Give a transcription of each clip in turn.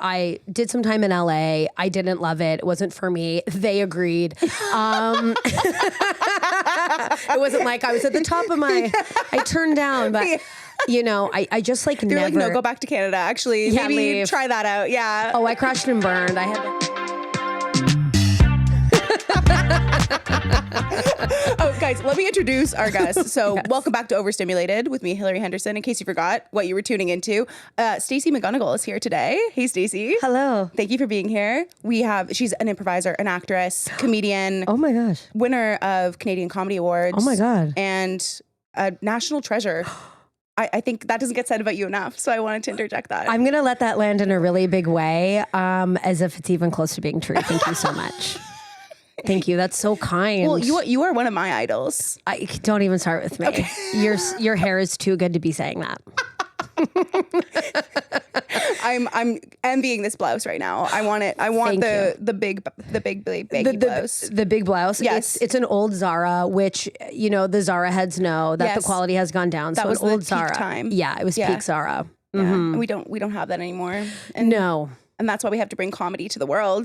I did some time in LA. I didn't love it. It wasn't for me. They agreed. It wasn't like I was at the top of I turned down, but you know, I just like You're never. like, no, go back to Canada. Actually, Yeah, maybe leave. try that out. Yeah. Oh, I crashed and burned. I had. Oh, guys, let me introduce our guest. So welcome back to Overstimulated with me, Hilary Henderson. In case you forgot what you were tuning into, Stacy McGonagal is here today. Hey, Stacy. Hello. Thank you for being here. She's an improviser, an actress, comedian. Oh my gosh. Winner of Canadian Comedy Awards. Oh my God. And a national treasure. I think that doesn't get said about you enough, so I wanted to interject that. I'm going to let that land in a really big way, as if it's even close to being true. Thank you so much. Thank you. That's so kind. Well, you are one of my idols. Don't even start with me. Okay. Your hair is too good to be saying that. I'm envying this blouse right now. I want it. I want the big blouse. The big blouse. Yes. It's an old Zara, which, you know, the Zara heads know that the quality has gone down. That so was an old the peak Zara time. Yeah, it was peak Zara. Yeah. Mm-hmm. And we don't have that anymore. And no. And that's why we have to bring comedy to the world,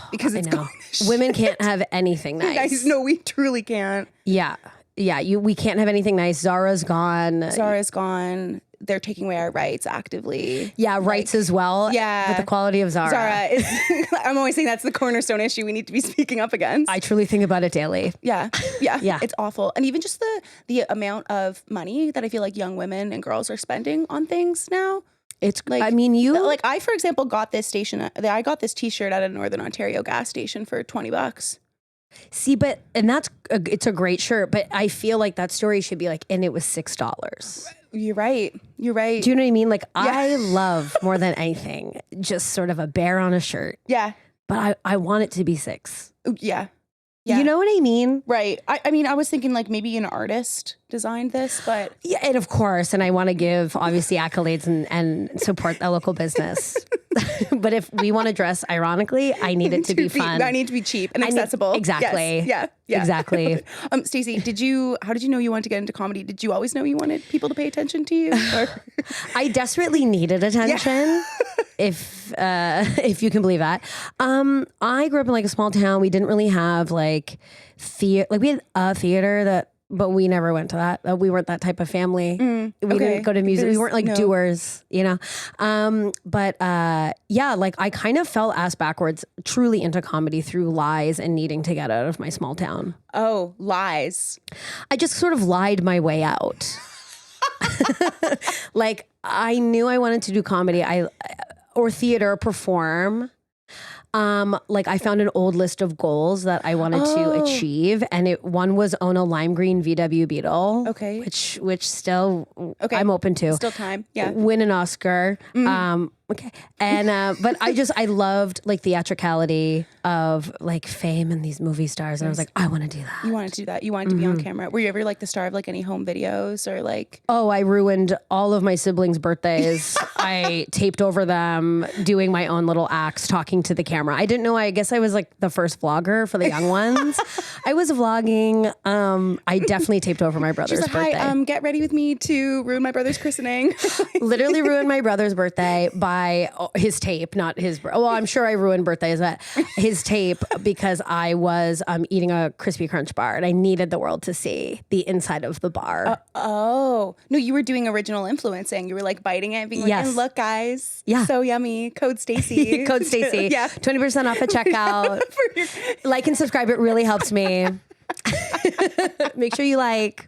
because it's going to women can't have anything nice. No, we truly can't. Yeah. We can't have anything nice. Zara's gone. Zara's gone. They're taking away our rights actively. Yeah, rights as well. Yeah. But the quality of Zara. Zara is, I'm always saying that's the cornerstone issue we need to be speaking up against. I truly think about it daily. Yeah. It's awful. And even just the amount of money that I feel like young women and girls are spending on things now. It's like, I mean, I, for example, got this I got this t-shirt at a Northern Ontario gas station for $20. See, it's a great shirt, but I feel like that story should be like, and it was $6. You're right. Do you know what I mean? Like, I love more than anything, just sort of a bear on a shirt. Yeah. But I want it to be $6. Yeah. You know what I mean? Right. I mean, I was thinking like maybe an artist designed this, but. Yeah, and of course, and I want to give obviously accolades and support the local business. But if we want to dress ironically, I need it to be fun. I need to be cheap and accessible. Exactly. Yes. Yeah. Exactly. Stacey, how did you know you wanted to get into comedy? Did you always know you wanted people to pay attention to you? Or? I desperately needed attention. Yeah. If you can believe that. I grew up in like a small town. We didn't really have like theater. Like we had a theater but we never went to that. We weren't that type of family. We didn't go to music. We weren't like doers, you know? Like I kind of fell ass backwards truly into comedy through lies and needing to get out of my small town. Oh, lies. I just sort of lied my way out. Like I knew I wanted to do comedy or theater, perform. Like I found an old list of goals that I wanted to achieve, and one was own a lime green VW Beetle. Okay. Which still I'm open to. Still time. Yeah. Win an Oscar. Okay. And but I loved like theatricality of like fame and these movie stars. And I was like, I want to do that. You wanted to do that. You wanted to be on camera. Were you ever like the star of like any home videos or like? Oh, I ruined all of my siblings' birthdays. I taped over them, doing my own little acts, talking to the camera. I didn't know. I guess I was like the first vlogger for the young ones. I was vlogging. I definitely taped over my brother's birthday. Hi, get ready with me to ruin my brother's christening. Literally ruined my brother's birthday by his tape, not his. Well, I'm sure I ruined birthdays, but his tape because I was eating a crispy crunch bar and I needed the world to see the inside of the bar. No, you were doing original influencing. You were like biting it and being like, and look guys, so yummy. Code Stacey. Code Stacey. Yeah. 20% off at checkout. Like and subscribe. It really helps me. Make sure you like.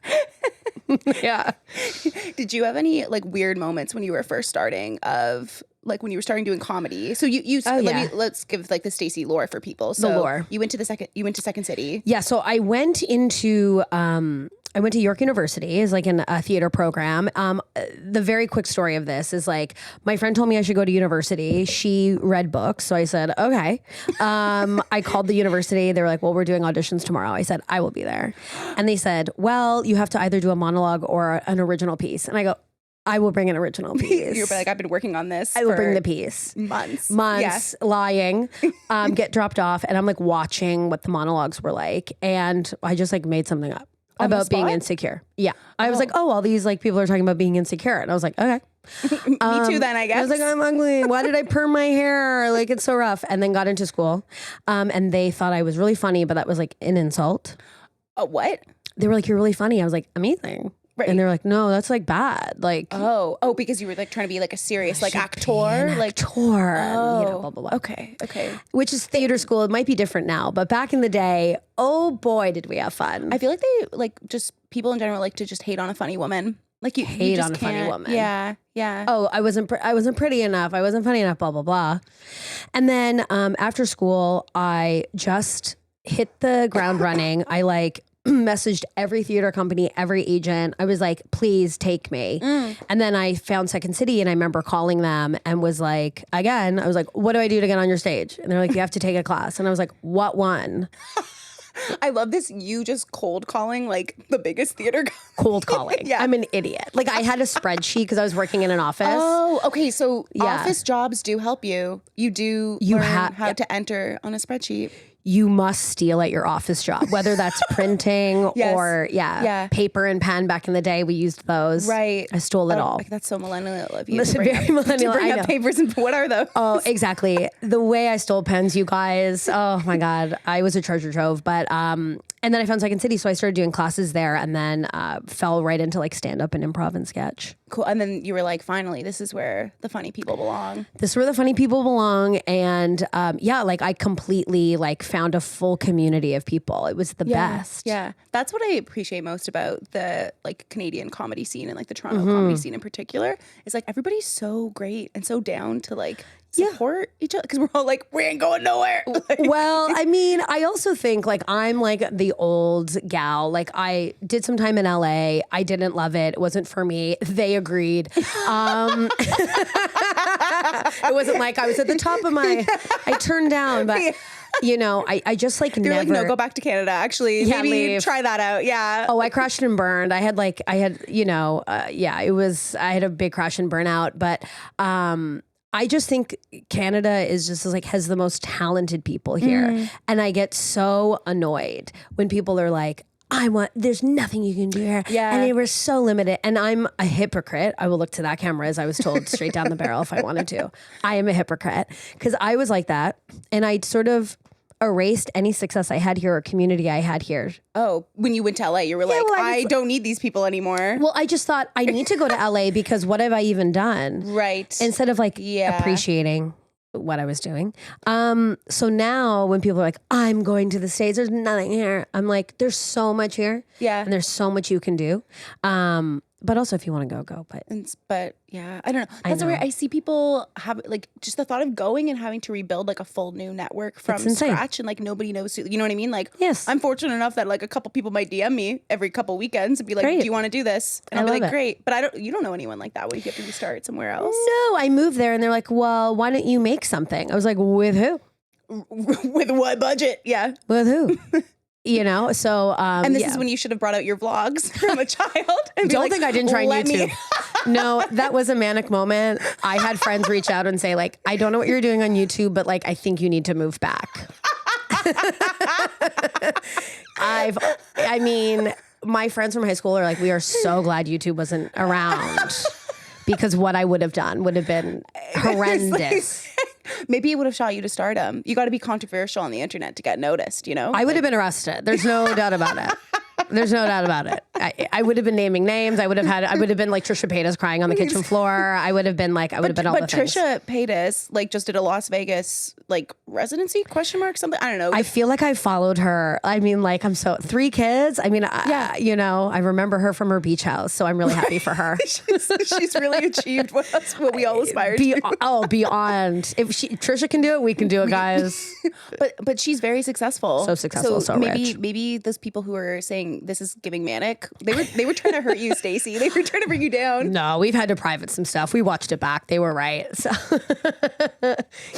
Yeah. Did you have any like weird moments when you were first starting when you were starting doing comedy? So let's give like the Stacey lore for people. So the lore. You went to Second City. Yeah. So I went to York University as like in a theater program. The very quick story of this is like my friend told me I should go to university. She read books. So I said, okay. I called the university. They were like, well, we're doing auditions tomorrow. I said, I will be there. And they said, well, you have to either do a monologue or an original piece. And I go, I will bring an original piece. You're like, I've been working on this. I will bring the piece. Months, lying, get dropped off. And I'm like watching what the monologues were like. And I just like made something up about being insecure. Yeah. I was like, all these like people are talking about being insecure. And I was like, okay. Me too then, I guess. I was like, I'm ugly. Why did I perm my hair? Like, it's so rough. And then got into school. And they thought I was really funny, but that was like an insult. What? They were like, you're really funny. I was like, amazing. Right. And they were like, no, that's like bad. Like, oh, because you were like trying to be like a serious like actor, like actor, blah, blah, blah. Okay. Which is theater school. It might be different now, but back in the day, oh boy, did we have fun. I feel like they like just people in general like to just hate on a funny woman. Like you hate just on a funny woman. Yeah. Oh, I wasn't pretty enough. I wasn't funny enough. Blah blah blah. And then after school, I just hit the ground running. I like messaged every theater company, every agent. I was like, please take me. And then I found Second City and I remember calling them and was like, again, I was like, what do I do to get on your stage? And they're like, you have to take a class. And I was like, what one? I love this. You just cold calling like the biggest theater. Cold calling. Yeah. I'm an idiot. Like I had a spreadsheet because I was working in an office. Oh, okay. So office jobs do help you. You learn how to enter on a spreadsheet. You must steal at your office job, whether that's printing or paper and pen. Back in the day, we used those. Right. I stole it all. Like, that's so millennial of you. Listen, very millennial. To bring I know. up papers and what are those? Oh, exactly. The way I stole pens, you guys. Oh my God, I was a treasure trove. But and then I found Second City, so I started doing classes there, and then fell right into like stand up and improv and sketch. Cool. And then you were like, finally, this is where the funny people belong. This is where the funny people belong, and like I completely like found a full community of people. It was the best. Yeah, that's what I appreciate most about the like Canadian comedy scene and like the Toronto comedy scene in particular. Is like everybody's so great and so down to like support each other because we're all like, we ain't going nowhere. Like, well, I mean, I also think like I'm like the old gal. Like I did some time in LA. I didn't love it. It wasn't for me. They agreed. It wasn't like I was at the top of my, I turned down, but you know, I just like You're never. like, no, go back to Canada. Actually, maybe leave. Try that out. Yeah. Oh, I crashed and burned. I had, you know, it was, I had a big crash and burnout, but, I just think Canada is just like has the most talented people here. And I get so annoyed when people are like, there's nothing you can do here. Yeah. And they were so limited. And I'm a hypocrite. I will look to that camera as I was told straight down the barrel if I wanted to. I am a hypocrite because I was like that. And I sort of erased any success I had here or community I had here. Oh, when you went to LA, you were like, well, I don't need these people anymore. Well, I just thought I need to go to LA because what have I even done? Right. Instead of like appreciating what I was doing. So now when people are like, I'm going to the States, there's nothing here. I'm like, there's so much here. Yeah. And there's so much you can do. But also if you want to go. But yeah, I don't know. That's where I see people have like just the thought of going and having to rebuild like a full new network from scratch and like nobody knows who, you know what I mean? Like, yes. I'm fortunate enough that like a couple people might DM me every couple weekends and be like, do you want to do this? And I'll be like, great. But you don't know anyone like that. What if you have to restart somewhere else? No, I moved there and they're like, well, why don't you make something? I was like, with who? With what budget? Yeah. With who? You know, so and this is when you should have brought out your vlogs from a child. And don't think I didn't try YouTube. No, that was a manic moment. I had friends reach out and say like, I don't know what you're doing on YouTube, but like, I think you need to move back. I mean, my friends from high school are like, we are so glad YouTube wasn't around because what I would have done would have been horrendous. Maybe it would have shot you to stardom. You got to be controversial on the internet to get noticed, you know? I would have been arrested. There's no doubt about it. There's no doubt about it. I would have been naming names. I would have been like Trisha Paytas crying on the kitchen floor. I would have been all the things. But Trisha Paytas like just did a Las Vegas like residency ? Something. I don't know. I feel like I followed her. I mean, like 3 kids. I mean, you know, I remember her from her beach house, so I'm really happy for her. she's really achieved what we all aspire to. Oh, beyond. If Trisha can do it, we can do it, guys. But she's very successful. So successful, so rich. Maybe those people who are saying this is giving manic, they were trying to hurt you, Stacey. They were trying to bring you down. No, we've had to private some stuff. We watched it back. They were right. So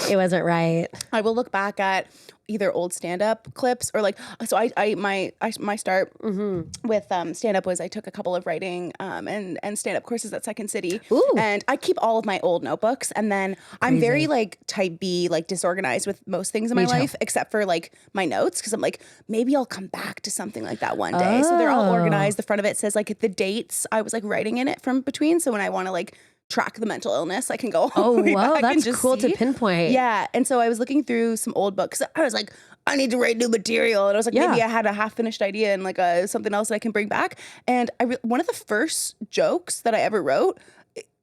it wasn't right. I will look back at either old stand-up clips or like, so my start with stand-up was I took a couple of writing and stand-up courses at Second City. Ooh. And I keep all of my old notebooks, and then I'm very like type B, like disorganized with most things in my life except for like my notes, because I'm like, maybe I'll come back to something like that one day. So they're all organized. The front of it says like the dates I was like writing in it from between, so when I want to like track the mental illness. I can go Oh, way wow. back and That's just cool see. to pinpoint. Yeah. And so I was looking through some old books. I was like, I need to write new material. And I was like, maybe I had a half finished idea and like something else that I can bring back. And one of the first jokes that I ever wrote,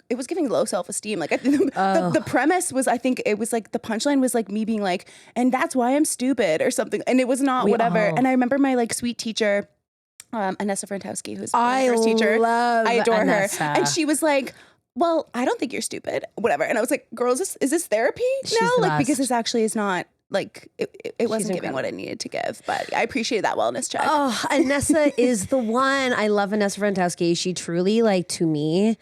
it was giving low self-esteem. Like the premise was, I think it was like the punchline was like me being like, and that's why I'm stupid or something. And it was not whatever. And I remember my like sweet teacher, Anessa Frantowski, who's my first teacher. I adore Anessa. her. And she was like, well, I don't think you're stupid, whatever. And I was like, girl, is this therapy now? Like, because this actually is not like, it wasn't giving what it needed to give, but I appreciate that wellness check. Oh, Anessa is the one. I love Anessa Frantowski. She truly, like, to me,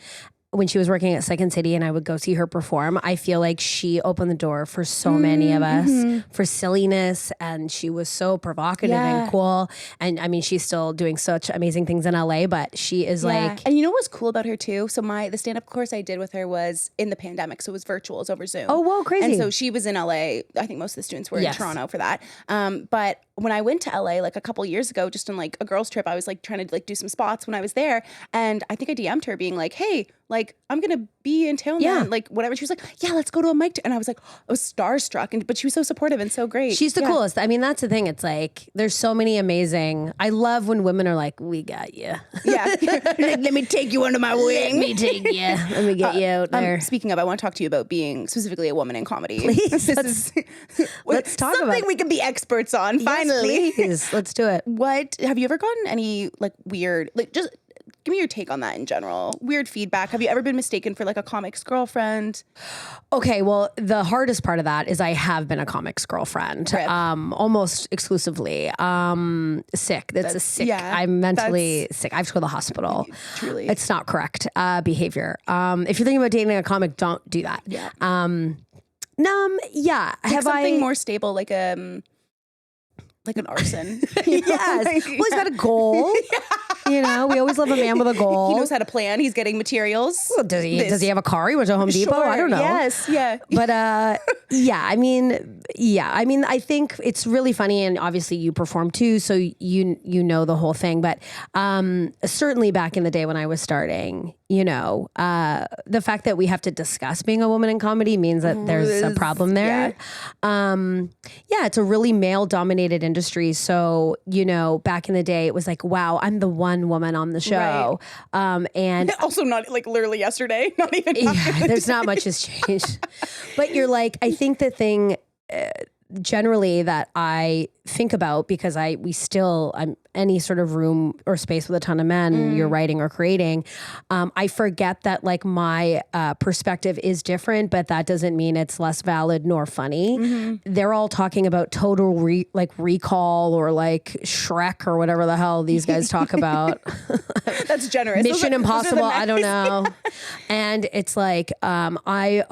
when she was working at Second City and I would go see her perform, I feel like she opened the door for so many of us for silliness, and she was so provocative and cool. And I mean, she's still doing such amazing things in LA, but she is like... And you know what's cool about her too? So the stand-up course I did with her was in the pandemic, so it was virtual, it was over Zoom. Oh, whoa, crazy. And so she was in LA. I think most of the students were in Toronto for that. But when I went to LA like a couple years ago, just on like a girls trip, I was like trying to like do some spots when I was there. And I think I DM'd her being like, hey, like I'm going to be in town then, like whatever. She was like, yeah, let's go to a mic. And I was like, I was starstruck. But she was so supportive and so great. She's the coolest. I mean, that's the thing. It's like, there's so many amazing, I love when women are like, we got you. Yeah. Let me take you under my wing. Let me take you. Let me get you out there. Speaking of, I want to talk to you about being specifically a woman in comedy. Please, let's talk about something we can be experts on. Finally, please, let's do it. What have you ever gotten any like weird, like just give me your take on that in general? Weird feedback. Have you ever been mistaken for like a comic's girlfriend? Okay, well, the hardest part of that is I have been a comic's girlfriend, almost exclusively. Sick. That's a sick. I'm mentally sick. I have to go to the hospital. Truly, it's not correct behavior. If you're thinking about dating a comic, don't do that. Yeah. Yeah. Have something more stable, like an arson. Yes. Well, he's got a goal. You know, we always love a man with a goal. He knows how to plan. He's getting materials. Well, does he have a car? He went to Home Depot? I don't know. Yes, yeah. But I mean, I think it's really funny, and obviously you perform too, so you know the whole thing. But certainly back in the day when I was starting, you know, the fact that we have to discuss being a woman in comedy means that there's a problem there. It's a really male-dominated industry. So, you know, back in the day, it was like, wow, I'm the one woman on the show. And also not like literally yesterday, not even. There's not much has changed. But you're like, I think the thing generally that I think about, because I'm any sort of room or space with a ton of men, you're writing or creating, I forget that like my perspective is different, but that doesn't mean it's less valid nor funny. They're all talking about total recall or like Shrek or whatever the hell these guys talk about. That's generous. Mission Impossible. I don't know. And it's like, I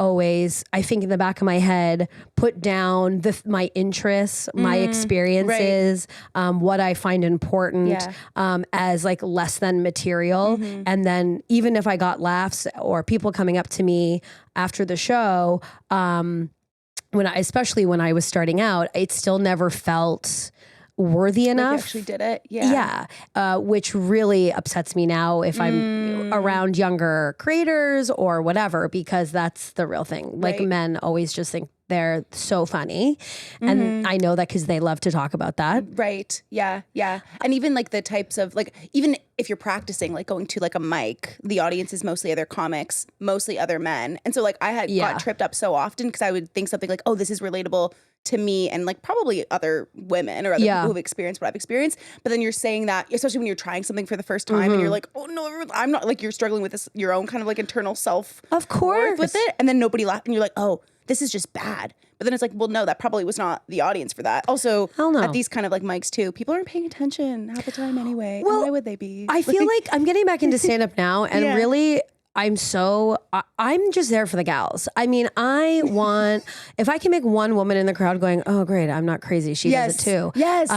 think in the back of my head, put down my interests, my experiences, what I find important as like less than material. And then even if I got laughs or people coming up to me after the show, especially when I was starting out, it still never felt worthy enough. Like you actually did it. Yeah. Which really upsets me now if I'm around younger creators or whatever, because that's the real thing. Like men always just think they're so funny. And I know that because they love to talk about that. Right. Yeah. Yeah. And even like the types of like, even if you're practicing, like going to like a mic, the audience is mostly other comics, mostly other men. And so like I got tripped up so often because I would think something like, oh, this is relatable to me and like probably other women or other people who've experienced what I've experienced. But then you're saying that, especially when you're trying something for the first time and you're like, oh no, I'm not, like you're struggling with this, your own kind of like internal self of course with it. And then nobody laughed and you're like, oh, this is just bad. But then it's like, well, no, that probably was not the audience for that. Also, at these kind of like mics too, people aren't paying attention half the time anyway. Well, why would they be? I feel like I'm getting back into stand-up now, and really, I'm just there for the gals. I mean, if I can make one woman in the crowd going, oh, great, I'm not crazy. She does it too. Yes.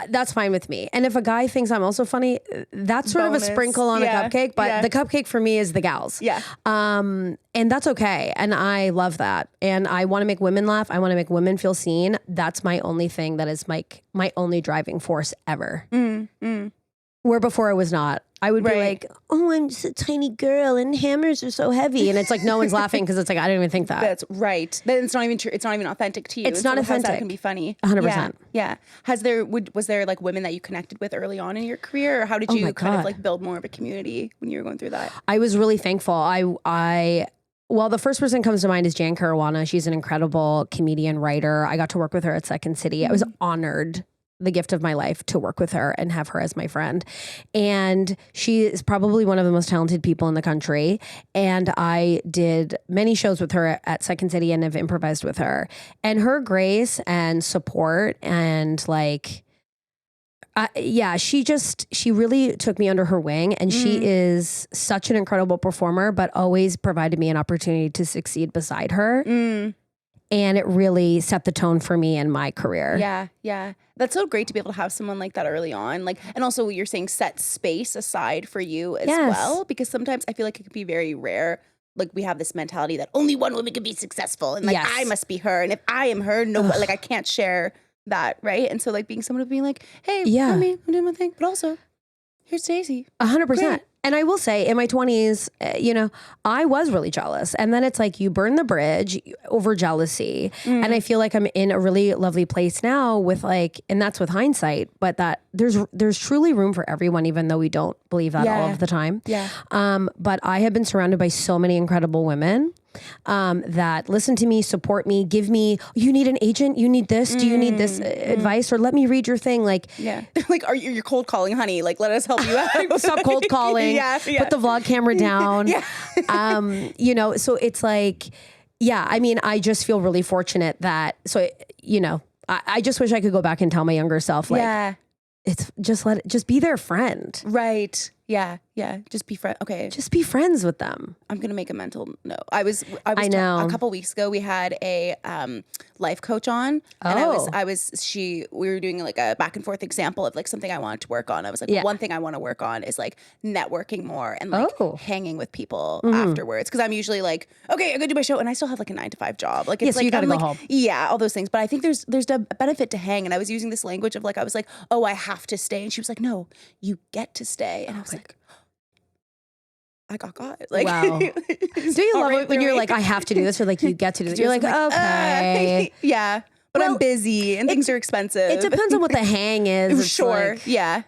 That's fine with me. And if a guy thinks I'm also funny, that's sort of a sprinkle on a cupcake. But the cupcake for me is the gals. Yeah. And that's okay. And I love that. And I want to make women laugh. I want to make women feel seen. That's my only thing that is my only driving force ever. Where before it was not. I would be like, oh, I'm just a tiny girl and hammers are so heavy. And it's like, no one's laughing because it's like, I didn't even think that. That's right. Then it's not even true. It's not even authentic to you. It's not authentic. That can be funny. 100%. Yeah. Was there like women that you connected with early on in your career? Or how did you kind of like build more of a community when you were going through that? I was really thankful. Well, the first person comes to mind is Jan Caruana. She's an incredible comedian, writer. I got to work with her at Second City. I was honored, the gift of my life, to work with her and have her as my friend. And she is probably one of the most talented people in the country. And I did many shows with her at Second City and have improvised with her. And her grace and support and like, she really took me under her wing, and she is such an incredible performer, but always provided me an opportunity to succeed beside her. And it really set the tone for me in my career. Yeah. That's so great to be able to have someone like that early on. Like, and also you're saying set space aside for you as well, because sometimes I feel like it can be very rare. Like we have this mentality that only one woman can be successful, and like I must be her, and if I am her, no, like I can't share that, right? And so like being someone to be like, hey, I'm me, I'm doing my thing, but also here's Stacey. 100%. And I will say in my 20s, I was really jealous. And then it's like you burn the bridge over jealousy. And I feel like I'm in a really lovely place now with like, and that's with hindsight, but that there's truly room for everyone, even though we don't believe that all of the time. But I have been surrounded by so many incredible women that listen to me, support me, give me, you need an agent, you need this, do you need this advice, or let me read your thing. Like, like, you're cold calling, honey, like, let us help you out. Stop cold calling, put the vlog camera down. So it's like, I mean, I just feel really fortunate that, I just wish I could go back and tell my younger self, like, it's just be their friend. Right. Yeah. Just be friend. Okay. Just be friends with them. I'm going to make a mental note. I was I know. A couple weeks ago, we had a life coach on, and we were doing like a back and forth example of like something I wanted to work on. I was like, one thing I want to work on is like networking more and like hanging with people afterwards. Cause I'm usually like, okay, I go do my show, and I still have like a 9-to-5 job. Like, it's so like, you gotta go like, home. Yeah, all those things. But I think there's a benefit to hang. And I was using this language of like, I was like, oh, I have to stay. And she was like, no, you get to stay. And I was like, I got God. Like, wow. Do you love it when you're like, I have to do this, or like you get to do this? You're like, okay. But I'm busy and things are expensive. It depends on what the hang is. It's sure. Like, yeah.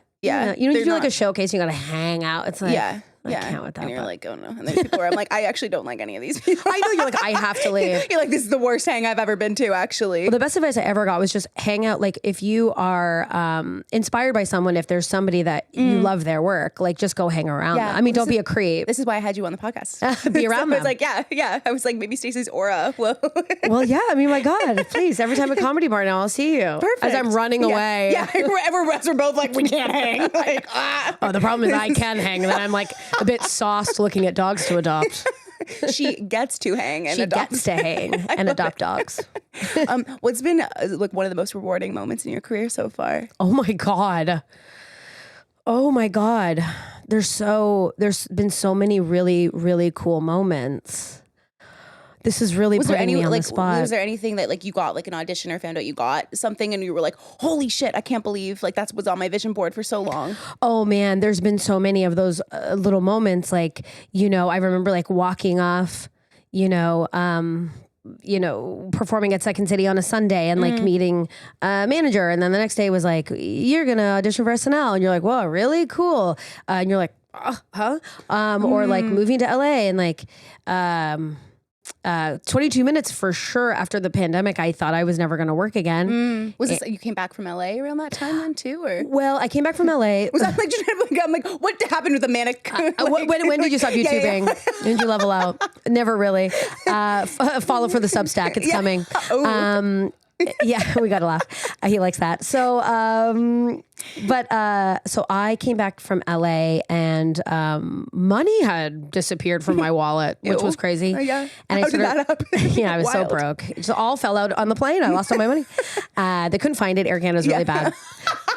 You do like a showcase and you got to hang out. It's like, I can't with that. And you're like, oh no. And there's people where I'm like, I actually don't like any of these people. I know, you're like, I have to leave. You're like, this is the worst hang I've ever been to, actually. Well, the best advice I ever got was just hang out. Like, if you are inspired by someone, if there's somebody that you love their work, like just go hang around them. I mean, don't be a creep. This is why I had you on the podcast. Be around them. I was like, yeah. I was like, maybe Stacey's aura will. Well, yeah. I mean, my God, please. Every time a comedy bar now, I'll see you. Perfect. As I'm running away. Yeah. We're both like, we can't hang. Like, Oh, the problem is I can hang. And then I'm like a bit sauced looking at dogs to adopt. She gets to hang and adopt. Gets to hang and adopt dogs. What's been like one of the most rewarding moments in your career so far? Oh my God. There's been so many really, really cool moments. This is really putting me on the spot. Was there anything that like you got like an audition or found out you got something and you were like, holy shit, I can't believe like that's was on my vision board for so long? Oh man, there's been so many of those little moments. Like, I remember like walking off, performing at Second City on a Sunday and like meeting a manager. And then the next day was like, you're going to audition for SNL. And you're like, whoa, really cool. And you're like, huh? Or like moving to LA and like, 22 minutes for sure after the pandemic, I thought I was never going to work again. Was this, you came back from LA around that time then too? Or? Well, I came back from LA. Was that like, I'm like, what happened with the manic? When did you stop YouTubing? When did you level out? Never really. Follow for the Substack. It's coming. Yeah, we gotta laugh. He likes that. So, so I came back from LA and money had disappeared from my wallet, which was crazy. Yeah. And How did that happen? I was so broke. It just all fell out on the plane. I lost all my money. They couldn't find it. Air Canada's really bad.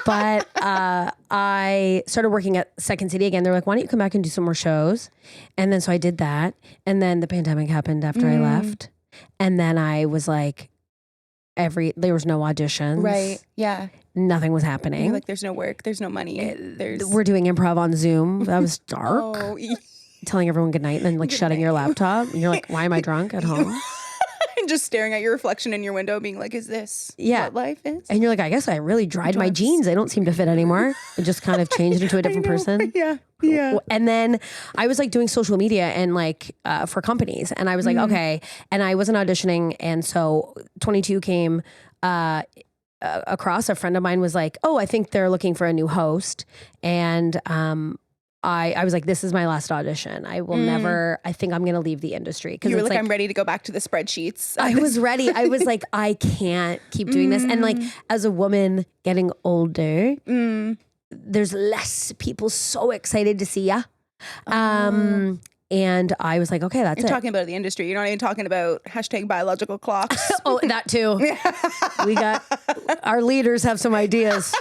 But I started working at Second City again. They're like, why don't you come back and do some more shows? And then so I did that. And then the pandemic happened after I left. And then I was like, there was no auditions. Right. Yeah. Nothing was happening. You're like, there's no work. There's no money. We're doing improv on Zoom. That was dark. Oh, Telling everyone good night and then like shutting your laptop. And you're like, why am I drunk at home? and just staring at your reflection in your window being like, is this what life is? And you're like, I guess I really dried my jeans. They don't seem to fit anymore. It just kind of changed into a different person. Yeah. Yeah. And then I was like doing social media and like for companies. And I was like, okay. And I wasn't auditioning. And so 22 came across. A friend of mine was like, oh, I think they're looking for a new host. And I was like, this is my last audition. I will never, I think I'm going to leave the industry. You were like, I'm ready to go back to the spreadsheets. I was ready. I was like, I can't keep doing this. And like, as a woman getting older, there's less people so excited to see ya. And I was like, okay, that's You're talking about the industry. You're not even talking about hashtag biological clocks. Oh, that too. Our leaders have some ideas.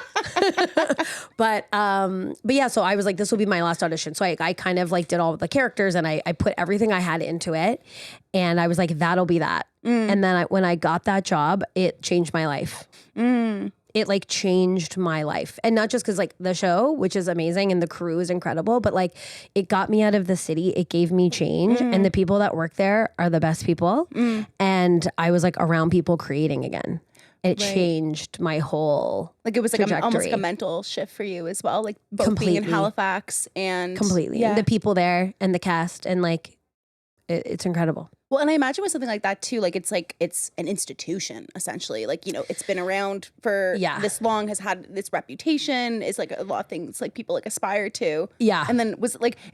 But yeah, so I was like, this will be my last audition. So I kind of like did all the characters and I put everything I had into it. And I was like, that'll be that. And then when I got that job, it changed my life. It like changed my life. And not just because like the show, which is amazing and the crew is incredible, but like it got me out of the city. It gave me change. And the people that work there are the best people. And I was like around people creating again. And it changed my whole like it was like almost like a mental shift for you as well. Like both being in Halifax and the people there and the cast and like it's incredible. Well, and I imagine with something like that too, like it's an institution essentially. Like, you know, it's been around for this long, has had this reputation, is like a lot of things like people like aspire to. Yeah. And then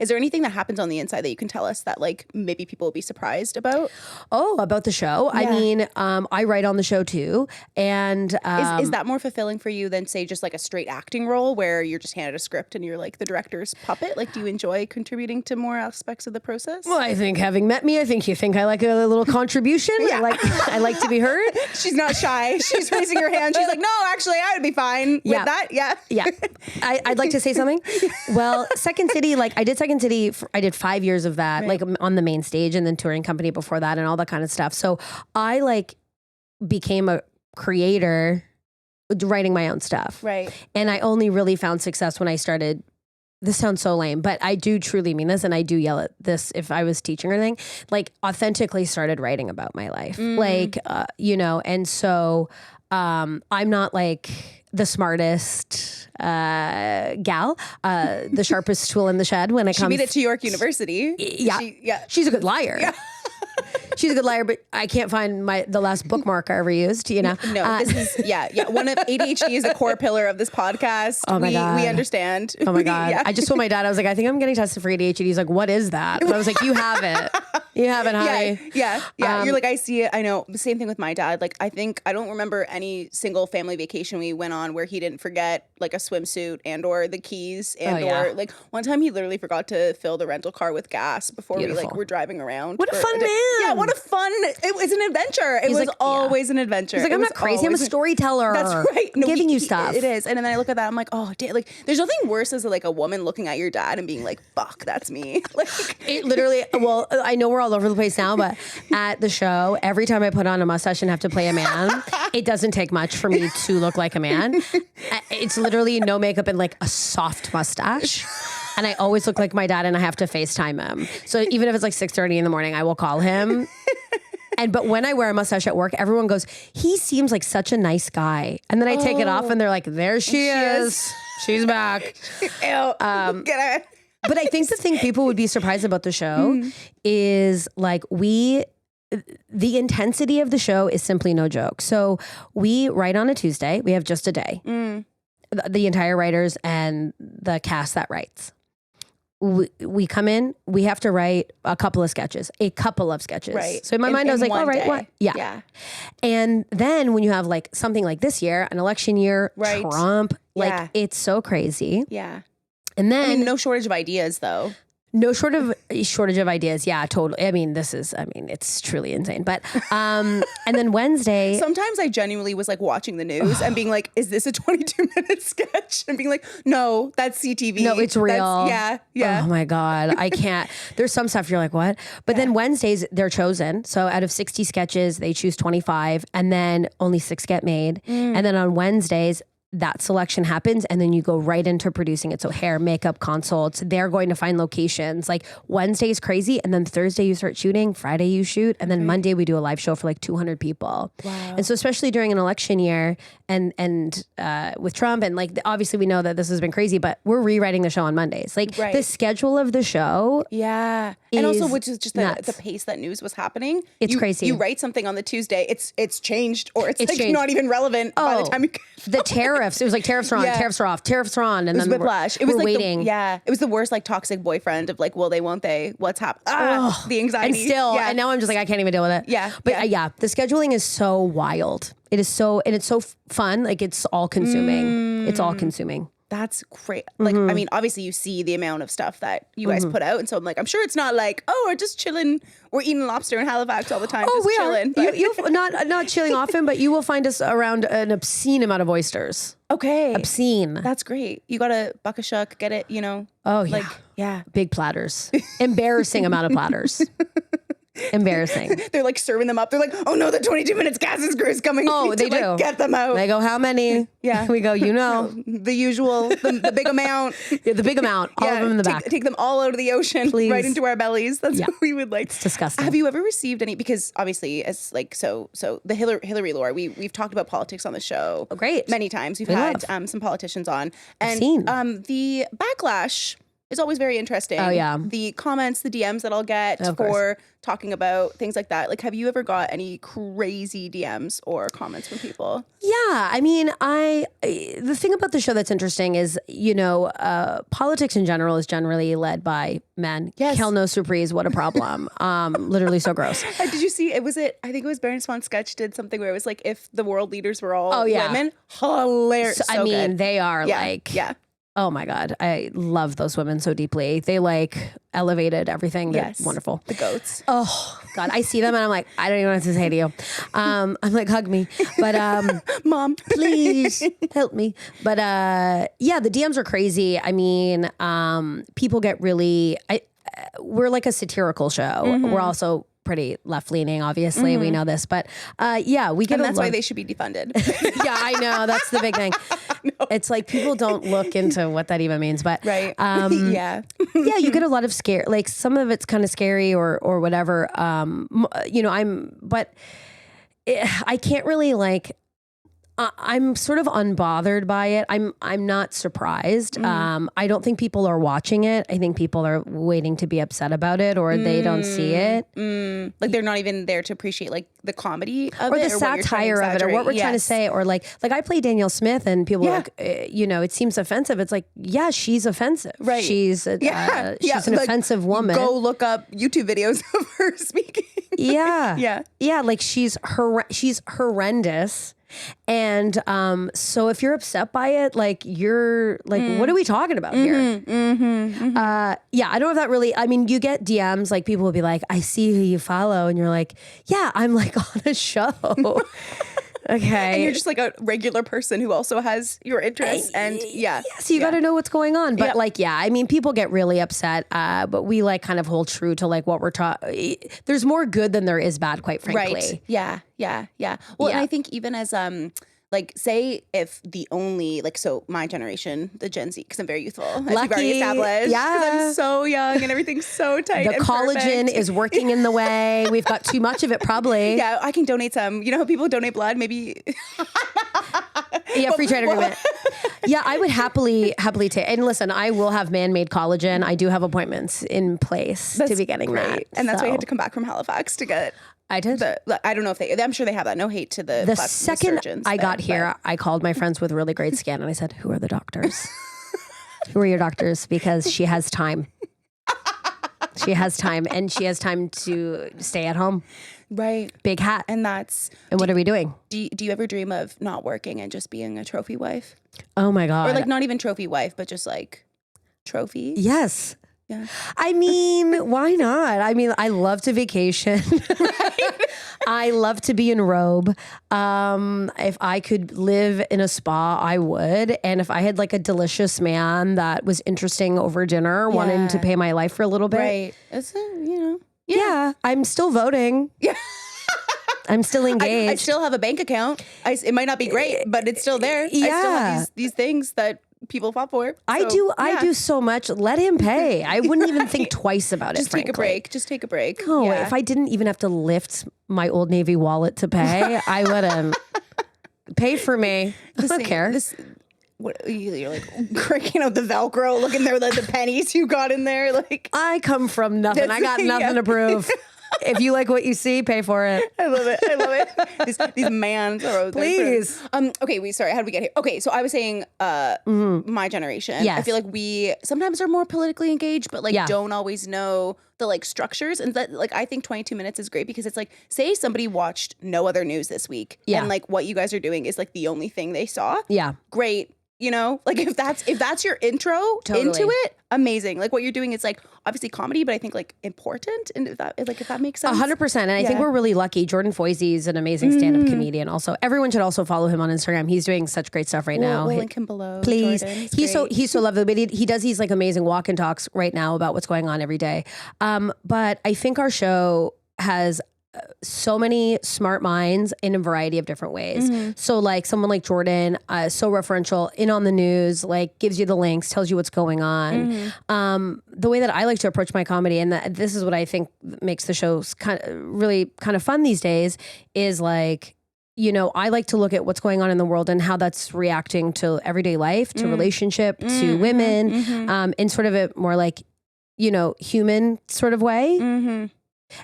is there anything that happens on the inside that you can tell us that like maybe people will be surprised about? Oh, about the show? Yeah. I mean, I write on the show too. And is that more fulfilling for you than say just like a straight acting role where you're just handed a script and you're like the director's puppet? Like, do you enjoy contributing to more aspects of the process? Well, I think having met me, I think you think I like a little contribution. Yeah. I like to be heard. She's not shy. She's raising her hand. She's like, no, actually, I would be fine with that. Yeah. Yeah. I'd like to say something. Well, Second City, like I did Second City, I did 5 years of that, like on the main stage and then touring company before that and all that kind of stuff. So I like became a creator writing my own stuff. Right. And I only really found success when I started. This sounds so lame, but I do truly mean this. And I do yell at this if I was teaching or anything, like authentically started writing about my life. Like, you know, and so I'm not like the smartest gal, the sharpest tool in the shed when it comes. She made it to York University. Yeah. She's a good liar. Yeah. She's a good liar, but I can't find the last bookmark I ever used, you know? No, this is, one of ADHD is a core pillar of this podcast. Oh my God. We understand. Oh my God. I just told my dad, I was like, I think I'm getting tested for ADHD. He's like, what is that? And I was like, you have it. You have it, honey. Yeah. You're like, I see it. I know. Same thing with my dad. Like, I don't remember any single family vacation we went on where he didn't forget like a swimsuit and or the keys and or like one time he literally forgot to fill the rental car with gas before we like were driving around. What a fun man. Yeah, what a fun, it was an adventure. It was always an adventure. He's like, I'm not crazy. I'm a storyteller. That's right. No, giving you stuff. It is. And then I look at that, I'm like, oh, like there's nothing worse as like a woman looking at your dad and being like, fuck, that's me. Like it literally, well, I know we're all over the place now, but at the show, every time I put on a mustache and have to play a man, it doesn't take much for me to look like a man. It's literally no makeup and like a soft mustache. And I always look like my dad and I have to FaceTime him. So even if it's like 6:30 in the morning, I will call him. But when I wear a mustache at work, everyone goes, he seems like such a nice guy. And then I take it off and they're like, there she is. She's back. Get it. But I think the thing people would be surprised about the show is like the intensity of the show is simply no joke. So we write on a Tuesday. We have just a day. The entire writers and the cast that writes. We come in, we have to write a couple of sketches. Right. So in my mind, I was like, all right, what? Yeah. And then when you have like something like this year, an election year, Trump, like it's so crazy. Yeah. And then no shortage of ideas though. shortage of ideas. Yeah, totally. I mean, it's truly insane. But and then Wednesday, sometimes I genuinely was like watching the news and being like, is this a 22-minute sketch? And being like, no, that's CTV. no, it's real. Yeah. Oh my God, I can't. There's some stuff you're like, what? But then Wednesdays they're chosen. So out of 60 sketches, they choose 25, and then only 6 get made. And then on Wednesdays, that selection happens, and then you go right into producing it. So hair, makeup, consults, they're going to find locations. Like Wednesday is crazy, and then Thursday you start shooting, Friday you shoot, and then Monday we do a live show for like 200 people. Wow. And so especially during an election year and with Trump, and like obviously we know that this has been crazy, but we're rewriting the show on Mondays. Like the schedule of the show. Yeah. And also which is just the pace that news was happening. It's crazy. You write something on the Tuesday, it's changed, or it's like changed. Not even relevant by the time you the tariffs. It was like tariffs are on, tariffs are off, tariffs are on, and then whiplash. It was like waiting. It was the worst like toxic boyfriend of like, will they, won't they? What's happening? The anxiety. And still, and now I'm just like, I can't even deal with it. Yeah. But the scheduling is so wild. It is so, and it's so fun. Like it's all consuming. It's all consuming. That's great. Like, I mean, obviously you see the amount of stuff that you guys put out. And so I'm like, I'm sure it's not like, oh, we're just chilling. We're eating lobster in Halifax all the time. Oh, just chilling. Are. You'll not chilling often, but you will find us around an obscene amount of oysters. Okay. Obscene. That's great. You got to buck a shuck, get it, you know? Oh, yeah. Like, yeah. Big platters. Embarrassing amount of platters. Embarrassing. They're like serving them up. They're like, oh no, the 22 minutes gas and screw is coming. Oh, they do. Get them out. They go, how many? Yeah. We go, the usual, the big amount. Yeah, the big amount. All of them in the back. Take them all out of the ocean, please. Right into our bellies. That's what we would like. It's disgusting. Have you ever received any? Because obviously, as like so the Hilary lore, we've talked about politics on the show. Oh, great. Many times we've had some politicians on, and the backlash is always very interesting. Oh yeah. The comments, the DMs that I'll get for talking about things like that. Like, have you ever got any crazy DMs or comments from people? Yeah. I mean, the thing about the show that's interesting is, politics in general is generally led by men. Yes. Quelle no surprise. What a problem. Literally so gross. Did you see, I think it was Baron Swan sketch did something where it was like, if the world leaders were all women, hilarious. So, I mean, they are Yeah. Oh my God. I love those women so deeply. They like elevated everything. They're wonderful. The goats. Oh God. I see them and I'm like, I don't even know what to say to you. I'm like, hug me. But Mom, please help me. But the DMs are crazy. I mean, people get really, we're like a satirical show. We're also pretty left-leaning, obviously. We know this, but we get and that's why they should be defunded. Yeah, I know. That's the big thing. No. It's like people don't look into what that even means, but right. You get a lot of scare. Like some of it's kind of scary or whatever. But I can't really like. I'm sort of unbothered by it. I'm not surprised. I don't think people are watching it. I think people are waiting to be upset about it, or they don't see it. Like they're not even there to appreciate like the comedy of or it, the satire of it, or what we're trying to say, or like I play Danielle Smith, and people are like, it seems offensive. It's like, yeah, she's offensive. Right? She's an offensive woman. Go look up YouTube videos of her speaking. Yeah. Like she's horrendous. And so if you're upset by it, like you're like, what are we talking about here? I don't know if that really, I mean, you get DMs, like people will be like, I see who you follow. And you're like, yeah, I'm like on a show. Okay. And you're just like a regular person who also has your interests. And so you got to know what's going on. But I mean, people get really upset. But we like kind of hold true to like what we're taught. There's more good than there is bad, quite frankly. Right. Yeah. Well, and I think even as, like, say if the only, like, so my generation, the Gen Z, because I'm very youthful, as we've already established, because I'm so young and everything's so tight. The collagen is working in the way. We've got too much of it, probably. Yeah, I can donate some. You know how people donate blood? Maybe. Free trade agreement. Yeah, I would happily take. And listen, I will have man-made collagen. I do have appointments in place to be getting that. And that's why I had to come back from Halifax to get. I did. I don't know if I'm sure they have that. No hate to the second surgeons I got here, I called my friends with really great skin and I said, who are the doctors? Who are your doctors? Because she has time. She has time, and she has time to stay at home. Right. Big hat. And what are we doing? Do you ever dream of not working and just being a trophy wife? Oh my God. Or like not even trophy wife, but just like trophy? Yes. Yeah. I mean, why not? I mean, I love to vacation. I love to be in robe. If I could live in a spa, I would. And if I had like a delicious man that was interesting over dinner, wanting to pay my life for a little bit. Right. It's, Yeah, I'm still voting. Yeah. I'm still engaged. I still have a bank account. It might not be great, but it's still there. Yeah. I still have these things that people fought for. I do so much. Let him pay. I wouldn't even think twice about it. Just take a break. Just take a break. Oh, Yeah. if I didn't even have to lift my Old Navy wallet to pay, I wouldn't. Pay for me. I don't care. What, you're like cracking out the Velcro, looking there like the pennies you got in there. Like, I come from nothing. I got nothing to prove. If you like what you see, pay for it. I love it. I love it. These mans are out there. Please. Okay, sorry, how did we get here? Okay, so I was saying my generation. Yes. I feel like we sometimes are more politically engaged, but like Yeah. don't always know the like structures. And that like I think 22 minutes is great because it's like, say somebody watched no other news this week. Yeah. And like what you guys are doing is like the only thing they saw. Yeah. Great. You know, like if that's your intro into it, amazing. Like what you're doing is like obviously comedy, but I think like important. And if that makes sense. 100%. And I think we're really lucky. Jordan Foisey is an amazing stand-up comedian. Also, everyone should also follow him on Instagram. He's doing such great stuff right now. We'll link him below. Please. Jordan. He's so lovely. But he does these like amazing walk and talks right now about what's going on every day. But I think our show has so many smart minds in a variety of different ways. So like someone like Jordan, so referential, in on the news, like gives you the links, tells you what's going on. The way that I like to approach my comedy, and this is what I think makes the shows really kind of fun these days, is like, you know, I like to look at what's going on in the world and how that's reacting to everyday life, to relationship, to women, in sort of a more like, you know, human sort of way.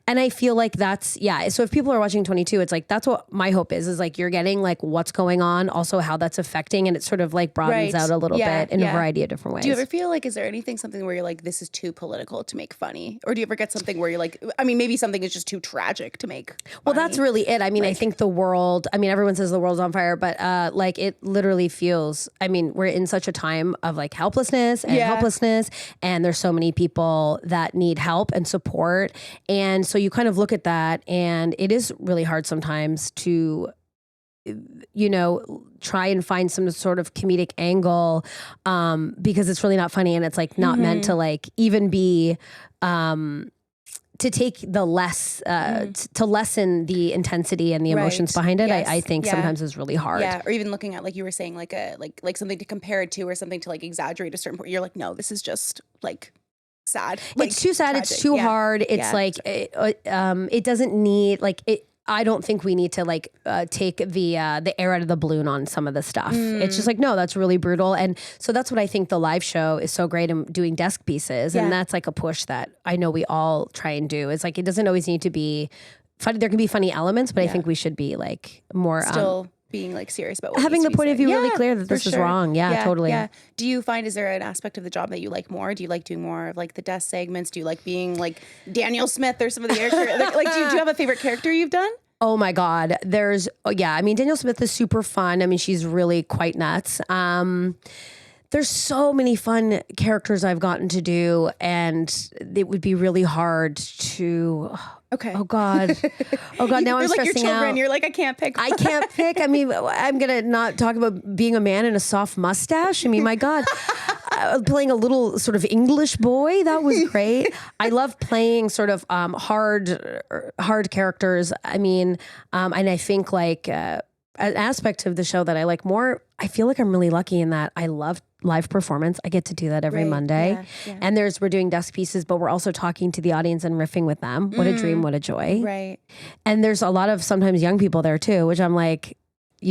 And I feel like that's, so if people are watching 22, it's like, that's what my hope is like you're getting like what's going on, also how that's affecting, and it sort of like broadens out a little bit in a variety of different ways. Do you ever feel like, is there something where you're like, this is too political to make funny? Or do you ever get something where you're like, I mean, maybe something is just too tragic to make funny? Well, that's really it. I mean, I think the world, I mean, everyone says the world's on fire, but like it literally feels, I mean, we're in such a time of like helplessness and helplessness, and there's so many people that need help and support. And so you kind of look at that, and it is really hard sometimes to, you know, try and find some sort of comedic angle, because it's really not funny, and it's like not meant to like even be, to take the less, to lessen the intensity and the emotions behind it. I think sometimes is really hard. Yeah. Or even looking at, like you were saying, like like something to compare it to, or something to like exaggerate a certain point. You're like, no, this is just like sad. Like, it's too sad. tragic. It's too hard. It's like, it doesn't need like it. I don't think we need to like take the air out of the balloon on some of the stuff. It's just like, no, that's really brutal. And so that's what I think the live show is so great in doing desk pieces. And that's like a push that I know we all try and do. It's like, it doesn't always need to be funny. There can be funny elements, but I think we should be like more still being like serious about what having the point of view really clear that this is wrong. Yeah, totally. Yeah. Do you find, is there an aspect of the job that you like more? Do you like doing more of like the desk segments? Do you like being like Daniel Smith or some of the characters? Like, do you have a favorite character you've done? Oh my God. I mean, Daniel Smith is super fun. I mean, she's really quite nuts. There's so many fun characters I've gotten to do, and it would be really hard to. Okay. Oh God. Now I'm like stressing your children. out. You're like, I can't pick. I can't pick. I mean, I'm gonna not talk about being a man in a soft mustache. I mean, my God. Playing a little sort of English boy, that was great. I love playing sort of hard characters. I mean, and I think like an aspect of the show that I like more, I feel like I'm really lucky in that I love live performance. I get to do that every Monday. Yeah. And we're doing desk pieces, but we're also talking to the audience and riffing with them. What a dream, what a joy. Right. And there's a lot of sometimes young people there too, which I'm like,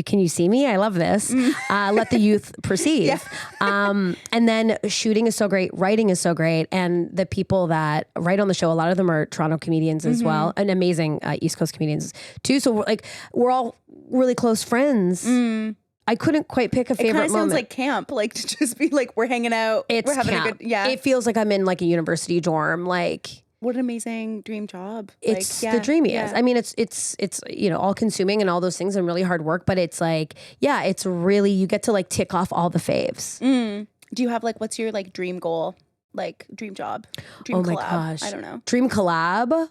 can you see me? I love this. Let the youth perceive. And then shooting is so great. Writing is so great. And the people that write on the show, a lot of them are Toronto comedians as well, and amazing East Coast comedians too. So we're all really close friends. I couldn't quite pick a favorite moment. It kind of sounds like camp, like to just be like, we're hanging out. It's we're having camp. a good, It feels like I'm in like a university dorm. Like, what an amazing dream job. It's the dreamiest. I mean, it's you know, all consuming and all those things and really hard work, but it's like, it's really, you get to like tick off all the faves. Do you have like, what's your like dream goal? like dream job, dream Oh my collab. gosh. I don't know. Dream collab?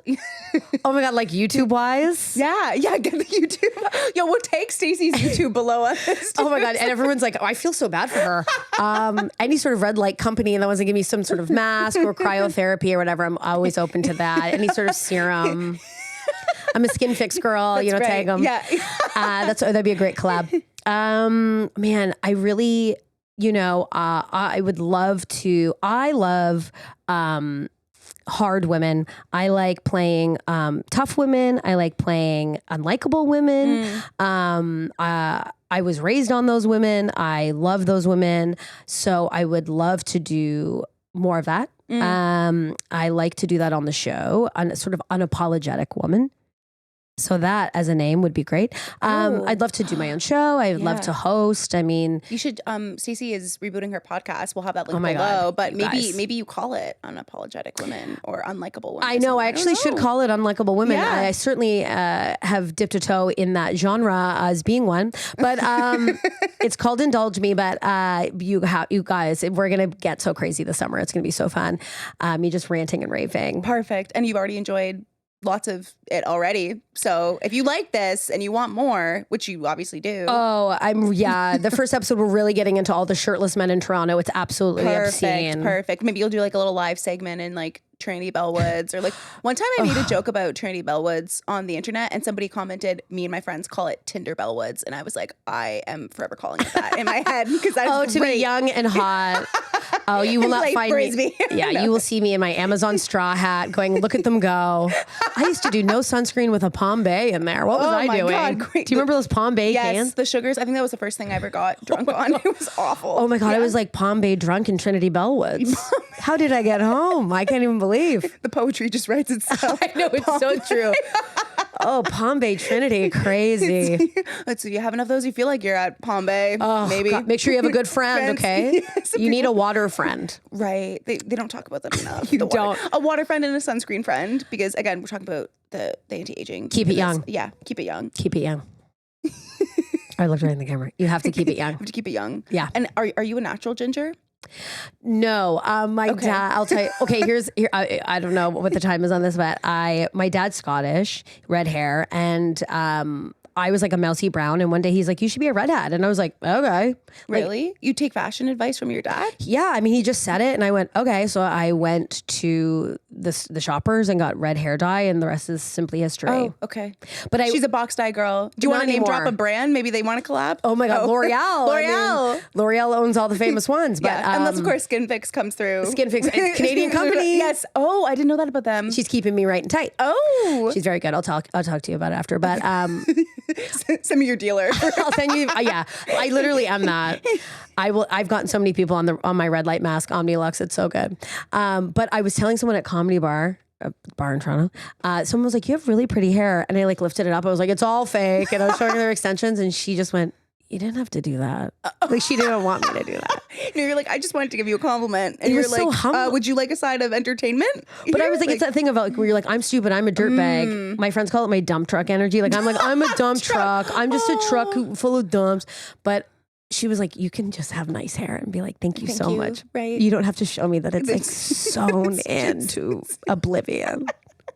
Oh my God, like YouTube wise? Yeah, get the YouTube. Yo, we'll take Stacey's YouTube below us. Oh my God. And everyone's like, oh, I feel so bad for her. Any sort of red light company that wants to give me some sort of mask or cryotherapy or whatever, I'm always open to that. Any sort of serum. I'm a skin fix girl, That's right. tag them. Yeah. That'd be a great collab. Man, I really, I would love to, I love, hard women. I like playing, tough women. I like playing unlikable women. I was raised on those women. I love those women. So I would love to do more of that. I like to do that on the show, on a sort of unapologetic woman. So that as a name would be great. I'd love to do my own show. I would love to host. I mean, you should. Stacey is rebooting her podcast. We'll have that link my below. God, but guys. maybe you call it Unapologetic Women or Unlikable Women. I know. I actually should call it Unlikable Women. Yeah. I certainly have dipped a toe in that genre as being one. But it's called Indulge Me. But you guys, we're gonna get so crazy this summer. It's gonna be so fun. Me just ranting and raving. Perfect. And you've already enjoyed lots of it already. So if you like this and you want more, which you obviously do. Oh, the first episode, we're really getting into all the shirtless men in Toronto. It's absolutely obscene. Perfect. Maybe you'll do like a little live segment in like Trinity Bellwoods, or like one time I made a joke about Trinity Bellwoods on the internet and somebody commented, me and my friends call it Tinder Bellwoods. And I was like, I am forever calling it that in my head because that's to be young and hot. Oh, you will not like find Frisbee. me. Yeah, you will see me in my Amazon straw hat going, look at them go. I used to do no sunscreen with a Palm Bay in there. What was I doing? God, great. Do you remember those Palm Bay cans? The sugars. I think that was the first thing I ever got drunk on. It was awful. Oh my God, I was like Palm Bay drunk in Trinity Bellwoods. How did I get home? I can't even believe. The poetry just writes itself. I know, it's so true. Oh, Palm Bay Trinity, crazy. Let's see, you have enough of those? You feel like you're at Palm Bay, maybe. God, make sure you have a good friend, okay? Yes, you need a water friend. Right. They don't talk about them enough. You don't. A water friend and a sunscreen friend, because again, we're talking about the anti-aging. Keep it young. Yeah, keep it young. Keep it young. I looked right in the camera. You have to keep it young. You have to keep it young. Yeah. And are you a natural ginger? No, my dad, I'll tell you, okay, I don't know what the time is on this, but my dad's Scottish, red hair, and I was like a mousy brown, and one day he's like, you should be a redhead. And I was like, okay. Really? You take fashion advice from your dad? Yeah. I mean, he just said it and I went, okay. So I went to the Shoppers and got red hair dye, and the rest is simply history. Oh, okay. But she's a box dye girl. Do you want to name drop a brand? Maybe they want to collab? Oh my God, L'Oreal. L'Oreal. I mean, L'Oreal owns all the famous ones. But unless of course Skin Fix comes through. Skin Fix, it's a Canadian company. Yes. Oh, I didn't know that about them. She's keeping me right and tight. Oh. She's very good. I'll talk to you about it after. But send me your dealer. I'll send you. Yeah, I literally am that. I've gotten so many people on my red light mask, Omnilux. It's so good. But I was telling someone at Comedy Bar, a bar in Toronto, someone was like, you have really pretty hair. And I like lifted it up. I was like, it's all fake. And I was showing her their extensions, and she just went, you didn't have to do that. Like, she didn't want me to do that. No, you're like, I just wanted to give you a compliment. And It you're was like, so humble. would you like a side of entertainment? But I was like, it's that thing about like, where you're like, I'm stupid, I'm a dirtbag. My friends call it my dump truck energy. Like, I'm a dump truck. I'm just a truck full of dumps. But she was like, you can just have nice hair, and be like, thank you so much. Right. You don't have to show me that it's like sewn into oblivion.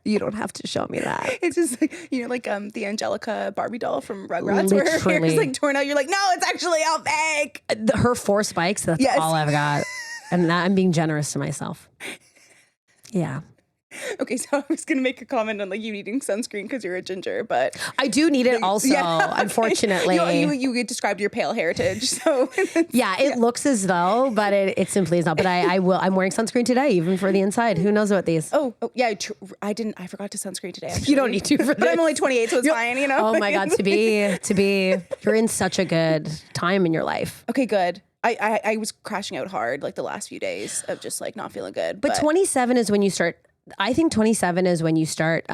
You don't have to show me that. It's just like, like the Angelica Barbie doll from Rugrats, where her hair is like torn out. You're like, no, it's actually all fake. Her 4 spikes, that's all I've got. And I'm being generous to myself. Yeah. Okay, so I was gonna make a comment on like you needing sunscreen because you're a ginger, but I do need it also, unfortunately. You described your pale heritage, so it looks as though, but it simply is not. But I'm wearing sunscreen today, even for the inside. Who knows about these? Oh yeah, I forgot to sunscreen today. Actually. You don't need to for this. But I'm only 28, so it's fine. Oh my God, to be, you're in such a good time in your life. Okay, good. I was crashing out hard like the last few days of just like not feeling good. But 27 is when you start. I think 27 is when you start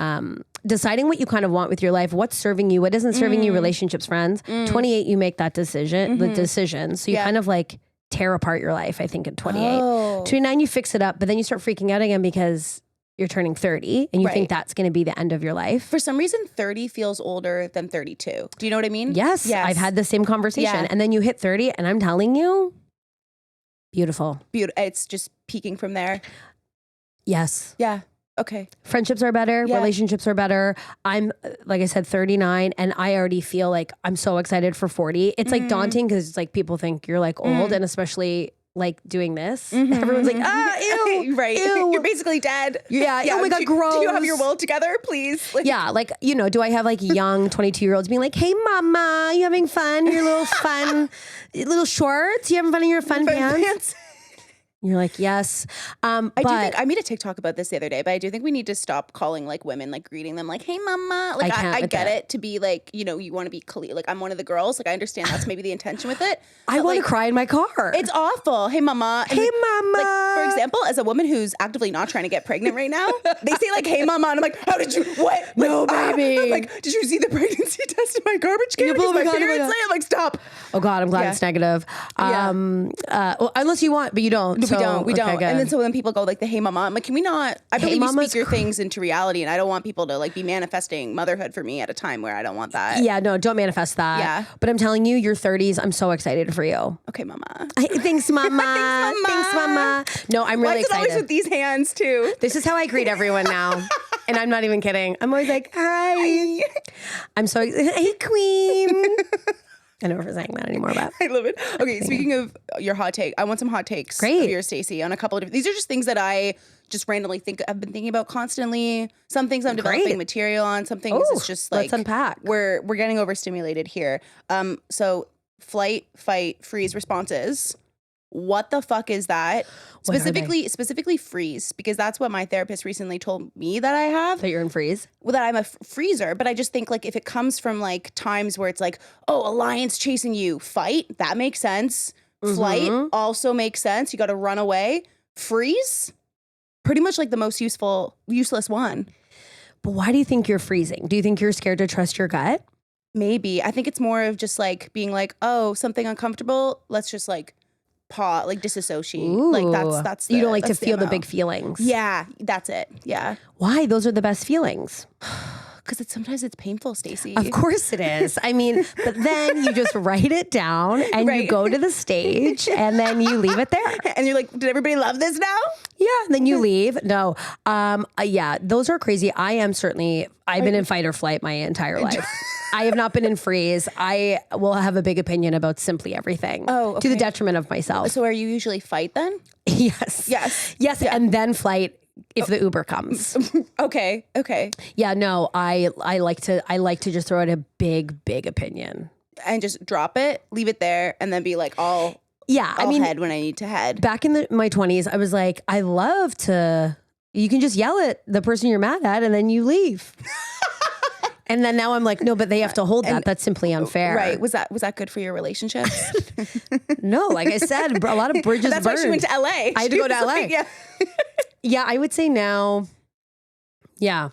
deciding what you kind of want with your life, what's serving you, what isn't serving you, relationships, friends. 28, you make that decision, the decision. So you kind of like tear apart your life, I think, at 28. 29, you fix it up, but then you start freaking out again because you're turning 30 and you think that's going to be the end of your life. For some reason, 30 feels older than 32. Do you know what I mean? Yes. I've had the same conversation. And then you hit 30 and I'm telling you, Beautiful. It's just peaking from there. Yes. Yeah. Okay. Friendships are better. Yeah. Relationships are better. I'm, like I said, 39 and I already feel like I'm so excited for 40. It's like daunting because it's like people think you're like old and especially like doing this. Everyone's like, ew. Right. Ew. You're basically dead. Yeah. Oh my God, gross. Do you have your will together, please? Like, yeah. Like, you know, do I have like young 22-year-olds being like, hey, mama, you having fun? Your little fun, little shorts? You having fun in your fun pants? You're like, yes. I do think I made a TikTok about this the other day, but I do think we need to stop calling like women, like greeting them like, hey mama. Like I get it to be like, you know, you want to be like I'm one of the girls. Like I understand that's maybe the intention with it. I want to like, cry in my car. It's awful. Hey mama. And hey mama. Like, for example, as a woman who's actively not trying to get pregnant right now, they say like, hey mama. And I'm like, how did you, what? Like, no, baby. I'm like, did you see the pregnancy test in my garbage can? Oh my God, parents say, I'm like, stop. Oh God, I'm glad it's negative. Well, unless you want, but you don't. We so, don't. We okay, don't. good. And then so when people go like the hey mama, I'm like, can we not? I believe you speak your things into reality, and I don't want people to like be manifesting motherhood for me at a time where I don't want that. Yeah, no, don't manifest that. Yeah. But I'm telling you, your 30s, I'm so excited for you. Okay, mama. Thanks, mama. Thanks, mama. No, I'm really excited. Why is it always with these hands too? This is how I greet everyone now. And I'm not even kidding. I'm always like, hi. I'm so hey, queen. I don't know if we're saying that anymore, but I love it. Okay, speaking of your hot take, I want some hot takes of yours, Stacey, on a couple of different. These are just things that I just randomly I've been thinking about constantly. Some things I'm developing material on. Some things it's just like let's unpack. We're getting overstimulated here. So flight, fight, freeze responses. What the fuck is that? Specifically freeze, because that's what my therapist recently told me that I have. That you're in freeze? Well, that I'm a freezer, but I just think like if it comes from like times where it's like, oh, a lion's chasing you, fight, that makes sense. Flight also makes sense. You got to run away. Freeze, pretty much like the most useless one. But why do you think you're freezing? Do you think you're scared to trust your gut? Maybe. I think it's more of just like being like, oh, something uncomfortable. Let's just like disassociate. Ooh. Like that's you don't like to feel the big feelings. Yeah, that's it. Yeah. Why? Those are the best feelings. Because sometimes it's painful, Stacey. Of course it is. I mean, but then you just write it down and you go to the stage and then you leave it there. And you're like, did everybody love this now? Yeah. And then you leave. No. Yeah, those are crazy. I've been in fight or flight my entire life. I have not been in freeze. I will have a big opinion about simply everything. Oh, okay. To the detriment of myself. So are you usually fight then? Yes. Yes. Yes. Yeah. And then flight if the Uber comes. Okay. Yeah, no, I like to just throw out a big opinion. And just drop it, leave it there, and then be like I'll head when I need to head. Back in my 20s, I was like, I love to, you can just yell at the person you're mad at and then you leave. And then now I'm like, no, but they have to hold that. That's simply unfair. Right. Was that good for your relationships? No, like I said, a lot of bridges That's burned. why she went to LA. I had to go to LA. Like, yeah. Yeah, I would say now. Yeah.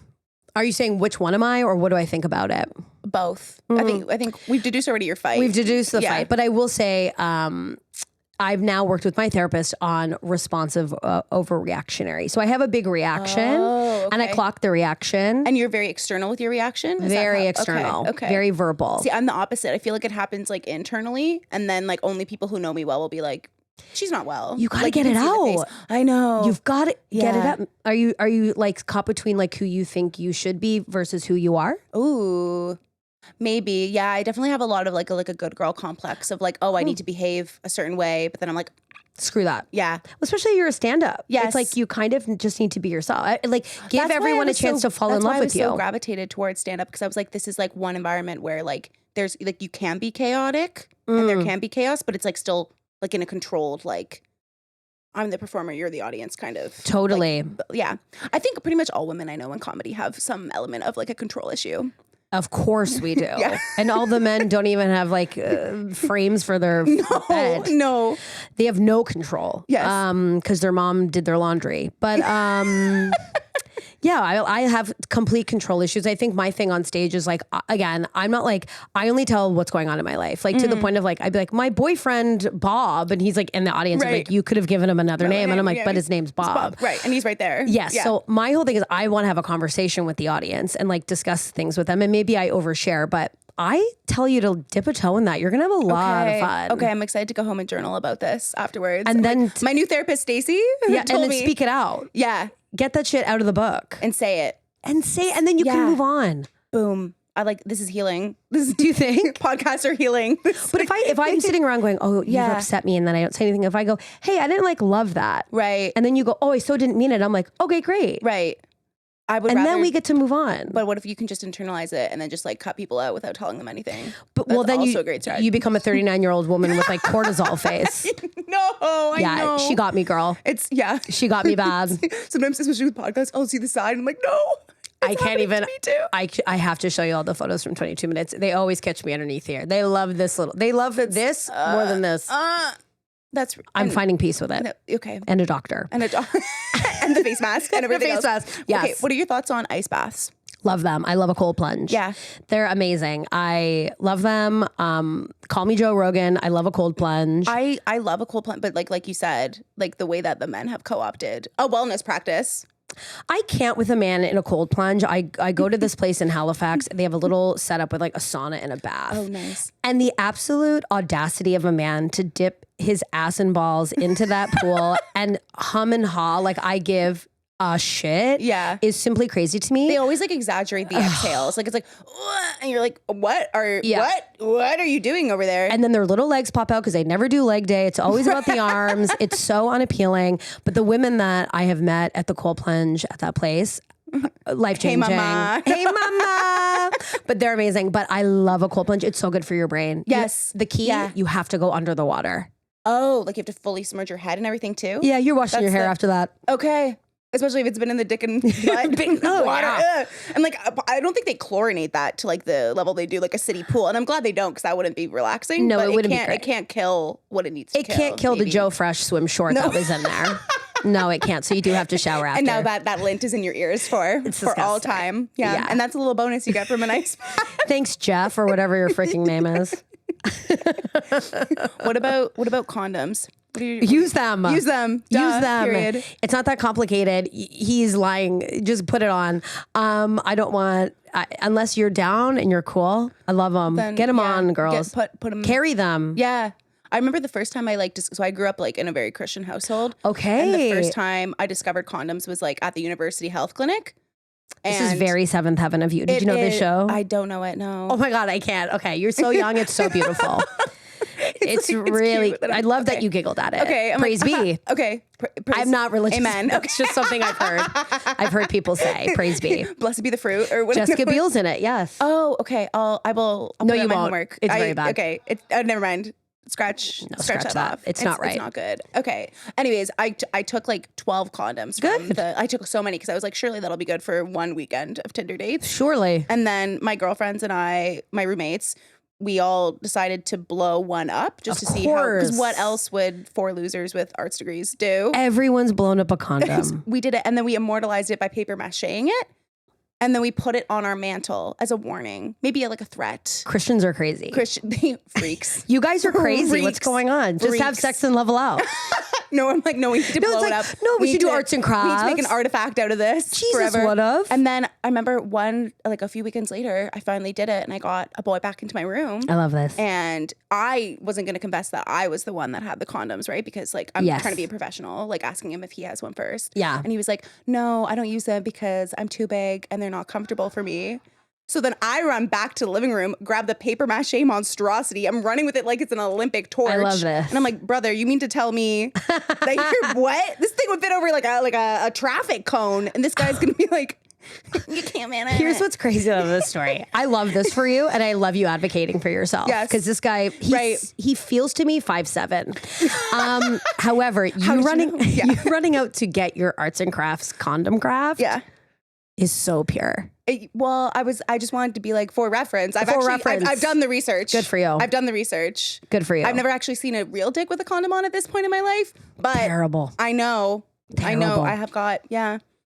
Are you saying which one am I or what do I think about it? Both. I think we've deduced already your fight. We've deduced the fight. But I will say I've now worked with my therapist on responsive overreactionary. So I have a big reaction and I clock the reaction. And you're very external with your reaction? Very external. Okay. Very verbal. See, I'm the opposite. I feel like it happens like internally and then like only people who know me well will be like, she's not well. You gotta get it out. I know. You've got to get it up. Are you like caught between like who you think you should be versus who you are? Ooh. Maybe. Yeah, I definitely have a lot of like a good girl complex of like, oh, I need to behave a certain way, but then I'm like, screw that. Yeah. Especially you're a stand-up. Yes. It's like you kind of just need to be yourself. Like give everyone a chance to fall in love with you. I was so gravitated towards stand-up because I was like, this is like one environment where like there's like you can be chaotic and there can be chaos, but it's like still like in a controlled like I'm the performer, you're the audience kind of. Totally. Like, yeah. I think pretty much all women I know in comedy have some element of like a control issue. Of course we do. Yeah. And all the men don't even have like frames for their bed. No. They have no control. Yes. Because their mom did their laundry. But yeah, I have complete control issues. I think my thing on stage is like, again, I'm not like, I only tell what's going on in my life. Like to the point of like, I'd be like, my boyfriend, Bob, and he's like in the audience, like, you could have given him another name. And I'm like, but his name's Bob. Right. And he's right there. Yes. Yeah. So my whole thing is I want to have a conversation with the audience and like discuss things with them. And maybe I overshare, but I tell you to dip a toe in that. You're going to have a lot of fun. Okay, I'm excited to go home and journal about this afterwards. And then my new therapist, Stacey, and told then me, speak it out. Yeah. Get that shit out of the book. And say it. And then you can move on. Boom. This is healing. Do you think? Podcasts are healing. But if I'm sitting around going, oh, you've upset me, and then I don't say anything. If I go, hey, I didn't love that. Right. And then you go, oh, I so didn't mean it. I'm like, okay, great. Right. Then we get to move on. But what if you can just internalize it and then just cut people out without telling them anything? But That's then also a great strategy. you become a 39-year-old woman with cortisol face. I know. She got me, girl. She got me bad. Sometimes, especially with podcasts, I'll see the side and I'm like, no. I can't even. Me too. I have to show you all the photos from 22 Minutes. They always catch me underneath here. They love this They love this more than this. I'm finding peace with it. Okay. And a doctor. And and the face mask and everything else. Mask. Yes. Okay. What are your thoughts on ice baths? Love them. I love a cold plunge. Yeah. They're amazing. I love them. Call me Joe Rogan. I love a cold plunge. I love a cold plunge, but like you said, the way that the men have co-opted a wellness practice. I can't with a man in a cold plunge. I go to this place in Halifax. They have a little setup with a sauna and a bath. Oh, nice. And the absolute audacity of a man to dip his ass and balls into that pool and hum and haw I give a shit is simply crazy to me. They always exaggerate the exhales. It's and you're like, what are you doing over there? And then their little legs pop out because they never do leg day. It's always about the arms. It's so unappealing. But the women that I have met at the cold plunge at that place, life-changing. Hey, mama. Hey, mama. But they're amazing. But I love a cold plunge. It's so good for your brain. Yes. The key, you have to go under the water. Oh, you have to fully submerge your head and everything too? Yeah, you're washing your hair after that. Okay. Especially if it's been in the dick and butt water. Yeah. And I don't think they chlorinate that to the level they do a city pool. And I'm glad they don't because that wouldn't be relaxing. No, but it wouldn't be great. It can't kill what it needs to kill. It can't kill the Joe Fresh swim short that was in there. No, it can't. So you do have to shower after. And now that lint is in your ears for all time. Yeah. And that's a little bonus you get from a nice Thanks, Jeff, or whatever your freaking name is. What about condoms? Use them. Use them. Use them. Period. It's not that complicated. He's lying. Just put it on. I don't want, unless you're down and you're cool. I love them. Get them on, girls. Put them. Carry them. Yeah. I remember the first time so I grew up in a very Christian household. Okay. And the first time I discovered condoms was at the university health clinic. This is very Seventh Heaven of you. Did you know this show? I don't know it, no. Oh my God, I can't. Okay, you're so young. It's so beautiful. It's really, cute, I love that you giggled at it. Okay. Praise be. Okay. I'm not religious. Amen. Okay. It's just something I've heard. I've heard people say, praise be. Blessed be the fruit or whatever. Jessica Biel's in it, yes. Oh, okay. I'll no, you my won't. Homework. It's very bad. Okay. Never mind. Scratch that off. It's not right. It's not good. Okay. Anyways, I took 12 condoms. Good. I took so many because I was surely that'll be good for one weekend of Tinder dates. Surely. And then my girlfriends and my roommates, we all decided to blow one up just to see how, because what else would 4 losers with arts degrees do? Everyone's blown up a condom. We did it, and then we immortalized it by paper macheing it. And then we put it on our mantle as a warning, maybe a threat. Christians are crazy. Freaks. You guys are crazy. Freaks. What's going on? Just have sex and level out. No, I'm no, we need to blow it up. No, we should do arts and crafts. We need to make an artifact out of this. Jesus, forever. what of? And then I remember a few weekends later, I finally did it and I got a boy back into my room. I love this. And I wasn't going to confess that I was the one that had the condoms, right? Because I'm trying to be a professional, asking him if he has one first. Yeah. And he was like, no, I don't use them because I'm too big and they're not comfortable for me. So then I run back to the living room, grab the paper mache monstrosity. I'm running with it like it's an Olympic torch. I love this. And I'm like, brother, you mean to tell me that you're what? This thing would fit over like a traffic cone. And this guy's going to be like, you can't manage. Here's what's crazy about this story. I love this for you, and I love you advocating for yourself. Yes. Because this guy, he feels to me 5'7". However, you running out to get your arts and crafts condom craft is so pure. Well, I just wanted to be for reference. I've done the research. Good for you. I've done the research. Good for you. I've never actually seen a real dick with a condom on at this point in my life. But terrible. I know. Terrible. I know. I have got,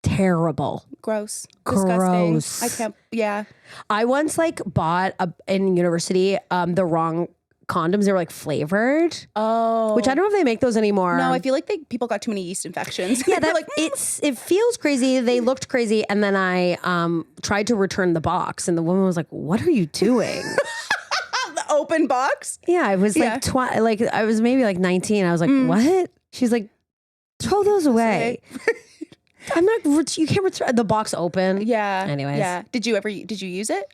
terrible. Gross. Gross. Disgusting. I can't, I once bought in university the wrong condoms. They were flavored. Oh. Which I don't know if they make those anymore. No, I feel like people got too many yeast infections. Yeah, it feels crazy. They looked crazy. And then I tried to return the box and the woman was like, what are you doing? open box. Yeah, I was like, I was maybe like 19. I was like, what? She's like, throw those away. I'm not, you can't return the box open. Yeah. Anyways. Yeah. Did you use it?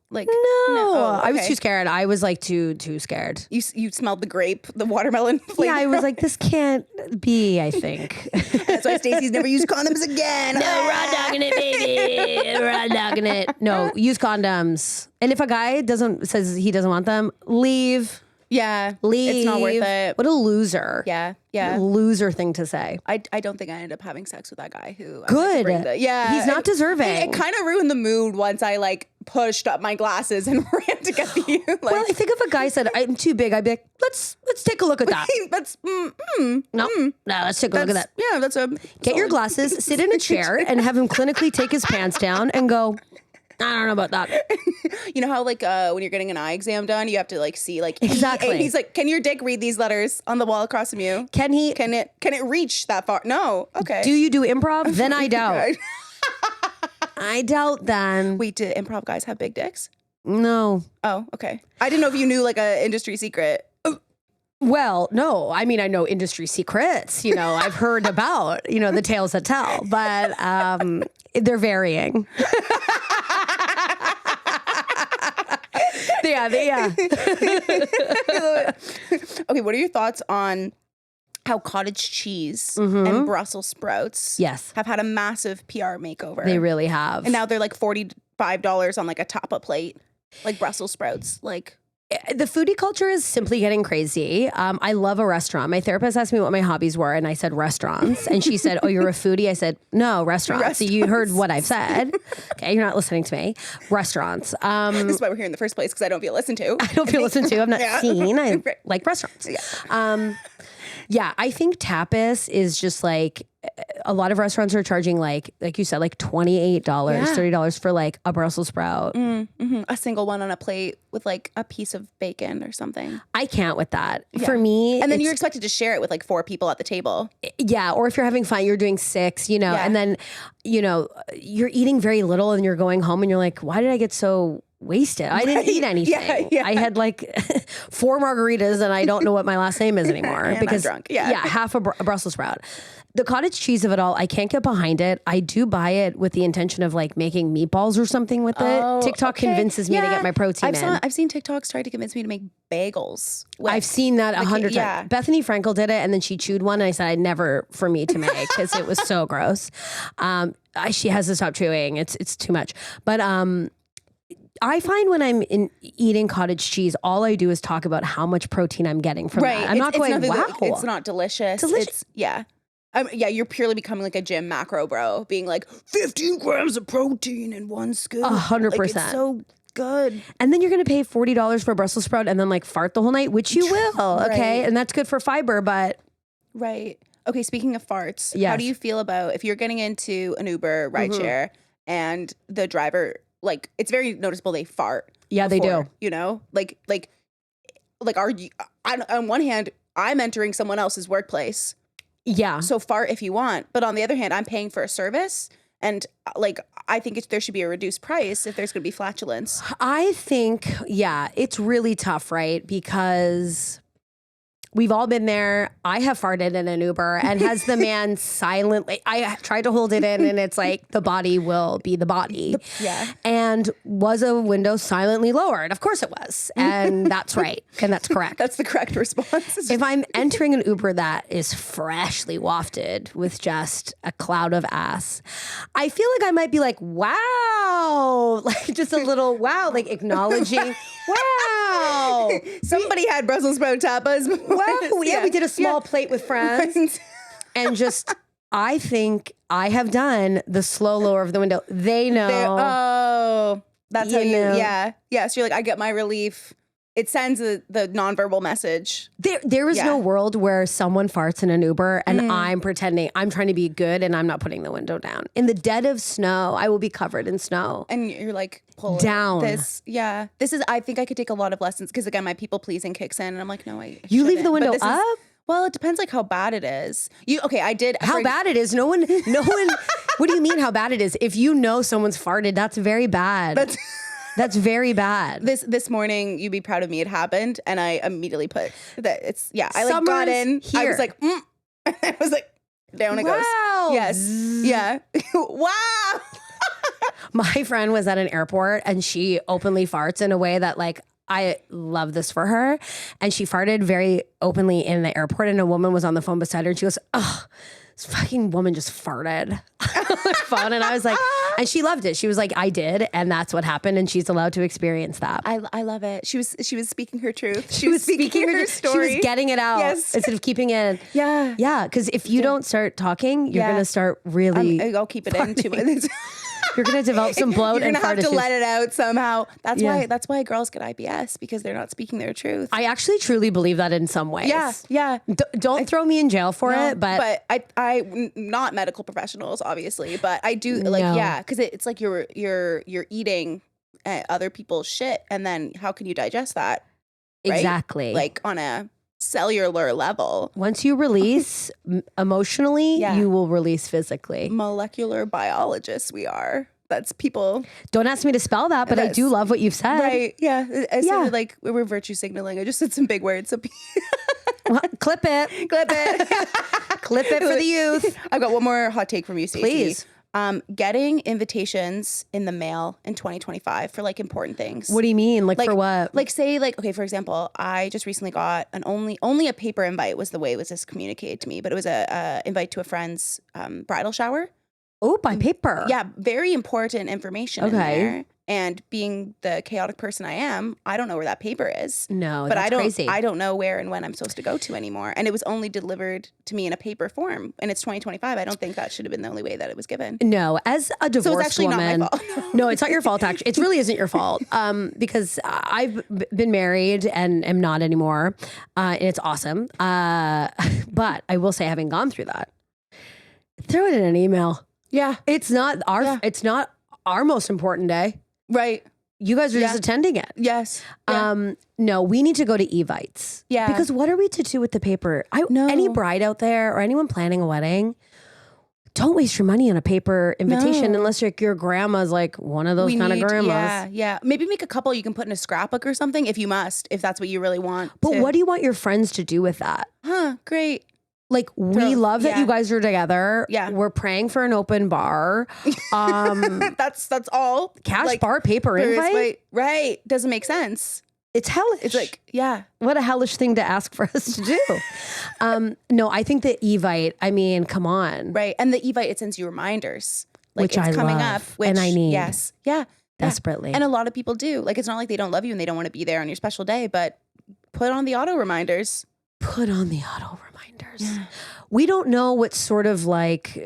Like, no. Oh, okay. I was too scared. I was like too scared. You smelled the grape, the watermelon flavor. Yeah, I was like, this can't be, I think. That's why Stacey's never used condoms again. No, raw dogging it, baby. Raw dogging it. No, use condoms. And if a guy says he doesn't want them, leave. Yeah. Leave. It's not worth it. What a loser. Yeah. What a loser thing to say. I don't think I ended up having sex with that guy who. Good. He's not deserving. It kind of ruined the mood once I like pushed up my glasses and ran to get the. Well, I think if a guy said I'm too big, I'd be like, let's take a look at that. No, let's take a look at that. Yeah, that's a. Get your glasses, sit in a chair, and have him clinically take his pants down and go. I don't know about that. You know how like when you're getting an eye exam done, you have to like see like exactly. And he's like, "Can your dick read these letters on the wall across from you? Can he? Can it reach that far? No. Okay. Do you do improv? Then I doubt. I doubt then. Wait, do improv guys have big dicks? No. Oh, okay. I didn't know if you knew like a industry secret. Well, no. I mean, I know industry secrets. You know, I've heard about the tales that tell, but they're varying. Yeah. Okay, what are your thoughts on how cottage cheese and Brussels sprouts have had a massive PR makeover? They really have. And now they're like $45 on like a tapa plate, like Brussels sprouts. Like the foodie culture is simply getting crazy. I love a restaurant. My therapist asked me what my hobbies were, and I said restaurants. And she said, "Oh, you're a foodie?" I said, "No, restaurants." So you heard what I've said. Okay, you're not listening to me. Restaurants. This is why we're here in the first place, because I don't feel listened to. I don't feel listened to. I'm not seen. I like restaurants. Yeah, I think tapas is just like a lot of restaurants are charging like you said, like $28, $30 for like a Brussels sprout. A single one on a plate with like a piece of bacon or something. I can't with that. Yeah. For me, and then you're expected to share it with like 4 people at the table. Yeah, or if you're having fun, you're doing 6, and then you're eating very little and you're going home and you're like, why did I get so wasted? I didn't eat anything. I had like 4 margaritas and I don't know what my last name is anymore because I'm drunk. Half a Brussels sprout. The cottage cheese of it all, I can't get behind it. I do buy it with the intention of like making meatballs or something with it. TikTok convinces me to get my protein in. I've seen TikToks try to convince me to make bagels. I've seen that 100 times. Bethany Frankel did it and then she chewed one and I said, I'd never for me to make because it was so gross. She has to stop chewing. It's too much. But I find when I'm eating cottage cheese, all I do is talk about how much protein I'm getting from that. I'm not going, wow. It's not delicious. You're purely becoming like a gym macro bro, being like 15 grams of protein in one scoop. 100%. Like, it's so good. And then you're going to pay $40 for a Brussels sprout and then like fart the whole night, which you will. Okay. And that's good for fiber, but. Right. Okay. Speaking of farts, how do you feel about if you're getting into an Uber rideshare and the driver, like it's very noticeable they fart. Yeah, before, they do. Like are you, on one hand, I'm entering someone else's workplace. Yeah. So fart if you want. But on the other hand, I'm paying for a service. And like, I think there should be a reduced price if there's going to be flatulence. I think, it's really tough, right? Because we've all been there. I have farted in an Uber and has the man silently, I tried to hold it in and it's like the body will be the body. And was a window silently lowered? Of course it was. And that's right. And that's correct. That's the correct response. If I'm entering an Uber that is freshly wafted with just a cloud of ass, I feel like I might be like, wow, like just a little wow, like acknowledging, wow. Somebody had Brussels sprout tapas. Well, we did a small plate with friends. And just, I think I have done the slow lower of the window. They know. That's how you, So you're like, I get my relief. It sends the nonverbal message. There is no world where someone farts in an Uber and I'm pretending I'm trying to be good and I'm not putting the window down. In the dead of snow, I will be covered in snow. And you're like, pull down. This is, I think I could take a lot of lessons because again, my people pleasing kicks in and I'm like, no, I You leave the window up? Well, it depends like how bad it is. I did. How bad it is? No one, what do you mean how bad it is? If you know someone's farted, that's very bad. That's very bad. This morning, you'd be proud of me. It happened, and I immediately put that it's I like Summer's got in. I here. was like, I was like, down it goes. Wow. Yes, yeah. Wow. My friend was at an airport and she openly farts in a way that like, I love this for her. And she farted very openly in the airport and a woman was on the phone beside her and she goes, oh, this fucking woman just farted on the phone. And I was like, and she loved it. She was like, I did. And that's what happened. And she's allowed to experience that. I love it. She was speaking her truth. She was speaking her story. She was getting it out instead of keeping it. Yeah. Yeah. Because if you don't start talking, you're going to start really. I'll keep it in too much. You're going to develop some bloat and fart You're going to have to issues. let it out somehow. That's why girls get IBS because they're not speaking their truth. I actually truly believe that in some ways. Yeah. Don't throw me in jail for it, but I not medical professionals obviously, but I do because it's like you're eating other people's shit, and then how can you digest that? Right? Exactly. Like on a cellular level. Once you release emotionally, you will release physically. Molecular biologists we are. That's people. Don't ask me to spell that, but I do love what you've said. Right. Yeah. I said like we're virtue signaling. I just said some big words. So well, clip it. Clip it. Clip it for the youth. I've got one more hot take from you, Stacey. Please. Getting invitations in the mail in 2025 for like important things. What do you mean? Like for what? Like say like, okay, for example, I just recently got an only a paper invite was the way it was just communicated to me, but it was a invite to a friend's bridal shower. Oh, by paper. Yeah, very important information in there. And being the chaotic person I am, I don't know where that paper is. No, but that's crazy. I don't know where and when I'm supposed to go to anymore. And it was only delivered to me in a paper form. And it's 2025. I don't think that should have been the only way that it was given. No, as a divorced so it's actually woman, not my fault. No, it's not your fault. Actually, it really isn't your fault. Because I've been married and am not anymore, and it's awesome. But I will say, having gone through that, throw it in an email. Yeah, it's not our most important day. Right. You guys are just attending it. Yes. Yeah. No, we need to go to Evites. Yeah. Because what are we to do with the paper? Any bride out there or anyone planning a wedding, don't waste your money on a paper invitation unless your grandma's like one of those kind of grandmas. Yeah. Maybe make a couple you can put in a scrapbook or something if you must, if that's what you really want. But what do you want your friends to do with that? Huh, great. Like, we love that you guys are together. Yeah. We're praying for an open bar. That's all. Cash like, bar paper invite? Right. Doesn't make sense. It's hellish. It's like, yeah. What a hellish thing to ask for us to do. No, I think the Evite, I mean, come on. Right. And the Evite, it sends you reminders. Like which it's I coming love, up. Which, and I need. Yes. Yeah. Desperately. And a lot of people do. Like, it's not like they don't love you and they don't want to be there on your special day, but put on the auto reminders. Put on the auto reminders. Yeah. We don't know what sort of like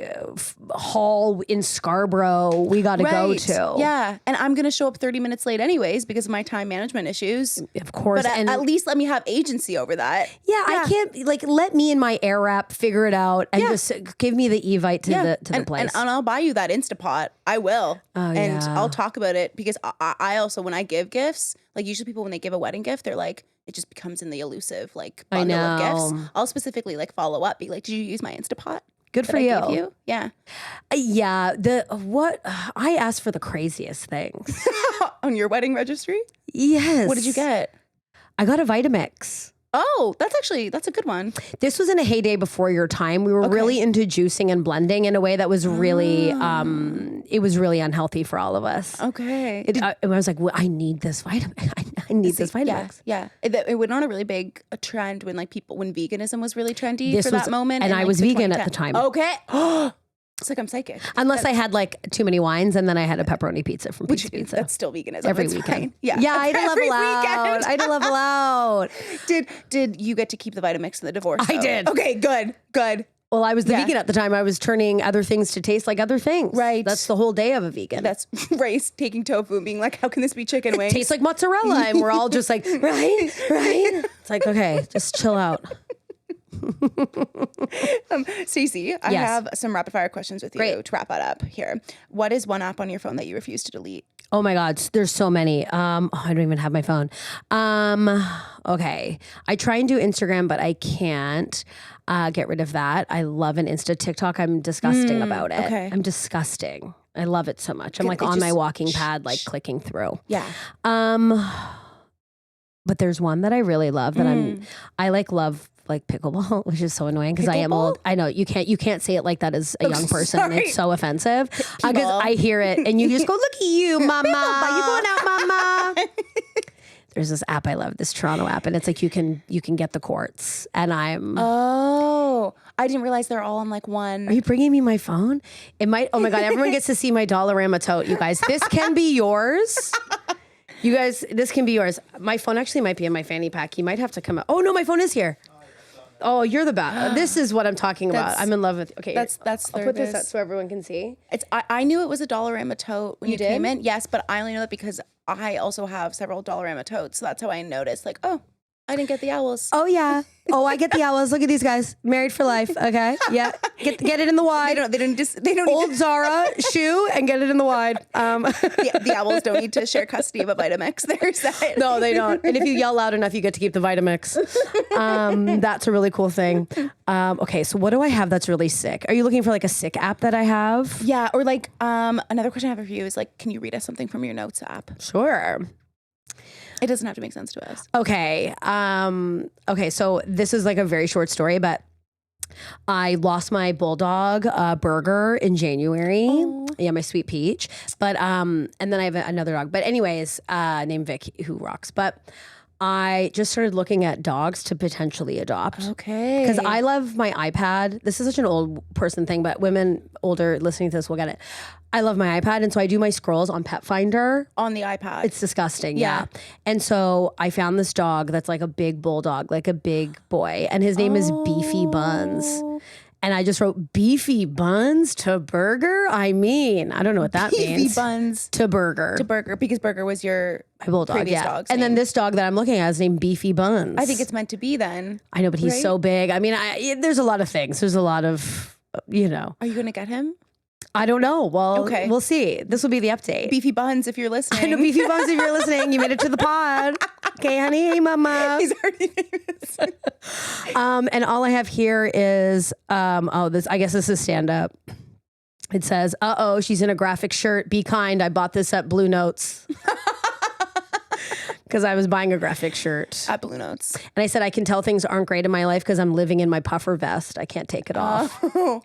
hall in Scarborough we got to go to. Yeah. And I'm going to show up 30 minutes late anyways because of my time management issues. Of course. But at least let me have agency over that. Yeah. I can't like let me and my air wrap figure it out and just give me the Evite to the place. And I'll buy you that Instapot. I will. And I'll talk about it because I also, when I give gifts, like usually people, when they give a wedding gift, they're like, it just becomes in the elusive like bundle of gifts. I'll specifically like follow up, be like, did you use my Instapot? Good for you. I gave you? Yeah. Yeah. I asked for the craziest things. On your wedding registry? Yes. What did you get? I got a Vitamix. Oh, that's a good one. This was in a heyday before your time. We were really into juicing and blending in a way that was really, it was really unhealthy for all of us. Okay. I was like, well, I need this vitamin. I need this Vitamix. Yeah. It went on a really big trend when when veganism was really trendy for that moment. And I was vegan at the time. Okay. It's like I'm psychic. Unless I had like too many wines and then I had a pepperoni pizza from Pizza. That's still veganism. Every That's weekend. Fine. Yeah. Yeah, I had to level out. I had to level out. Did you get to keep the Vitamix in the divorce? I did. Okay, good. Well, I was the vegan at the time. I was turning other things to taste like other things. Right. That's the whole day of a vegan. That's race taking tofu and being like, how can this be chicken wings? It tastes like mozzarella. And we're all just like, right. It's like, okay, just chill out. Stacey, I have some rapid fire questions with you to wrap that up here. What is one app on your phone that you refuse to delete? Oh my God, there's so many. I don't even have my phone. Okay, I try and do Instagram, but I can't get rid of that. I love an Insta TikTok. I'm disgusting about it. Okay. I'm disgusting. I love it so much. I'm like on my walking pad, like clicking through. Yeah. But there's one that I really love that I love pickleball, which is so annoying because I am old. I know you can't say it like that as a young person. Sorry. It's so offensive because I hear it and you just go, look at you, mama. You going out, mama? There's this app I love, this Toronto app, and it's like you can get the courts, and I'm. Oh, I didn't realize they're all on like one. Are you bringing me my phone? It might. Oh my god! Everyone gets to see my Dollarama tote. You guys, this can be yours. You guys, this can be yours. My phone actually might be in my fanny pack. You might have to come out. Oh no, my phone is here. Oh, you're the best. This is what I'm talking about. I'm in love with. Okay, that's. I'll put this up so everyone can see. It's. I knew it was a Dollarama tote when you came in. Yes, but I only know that because I also have several Dollarama totes, so that's how I noticed. Like, oh, I didn't get the owls. Oh yeah. Oh, I get the owls. Look at these guys, married for life. Okay, yeah. Get it in the wide. They don't. Old Zara shoe and get it in the wide. The owls don't need to share custody of a Vitamix. They're set. No, they don't. And if you yell loud enough, you get to keep the Vitamix. That's a really cool thing. Okay, so what do I have that's really sick? Are you looking for like a sick app that I have? Yeah, or like another question I have for you is like, can you read us something from your notes app? Sure. It doesn't have to make sense to us. Okay. Okay. So this is like a very short story, but I lost my bulldog, Burger, in January. Oh. Yeah, my sweet peach. But and then I have another dog. But anyways, named Vic, who rocks. But I just started looking at dogs to potentially adopt. Okay. Because I love my iPad. This is such an old person thing, but women older listening to this will get it. I love my iPad, and so I do my scrolls on Pet Finder. On the iPad. It's disgusting, yeah. And so I found this dog that's like a big bulldog, like a big boy, and his name is Beefy Buns. And I just wrote Beefy Buns to Burger? I mean, I don't know what that means. Beefy Buns. To Burger. To Burger, because Burger was your bulldog, previous dog's and name. then this dog that I'm looking at is named Beefy Buns. I think it's meant to be then. I know, but he's so big. I mean, there's a lot of things. There's a lot of, Are you going to get him? I don't know. Well, okay. We'll see. This will be the update. Beefy Buns, if you're listening. I know, Beefy Buns, if you're listening. You made it to the pod. Okay, honey. Hey, mama. He's already famous. And all I have here is, I guess this is stand up. It says, she's in a graphic shirt. Be kind. I bought this at Blue Notes. Because I was buying a graphic shirt. At Blue Notes. And I said, I can tell things aren't great in my life because I'm living in my puffer vest. I can't take it off. Oh.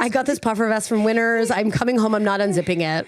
I got this puffer vest from Winners. I'm coming home. I'm not unzipping it.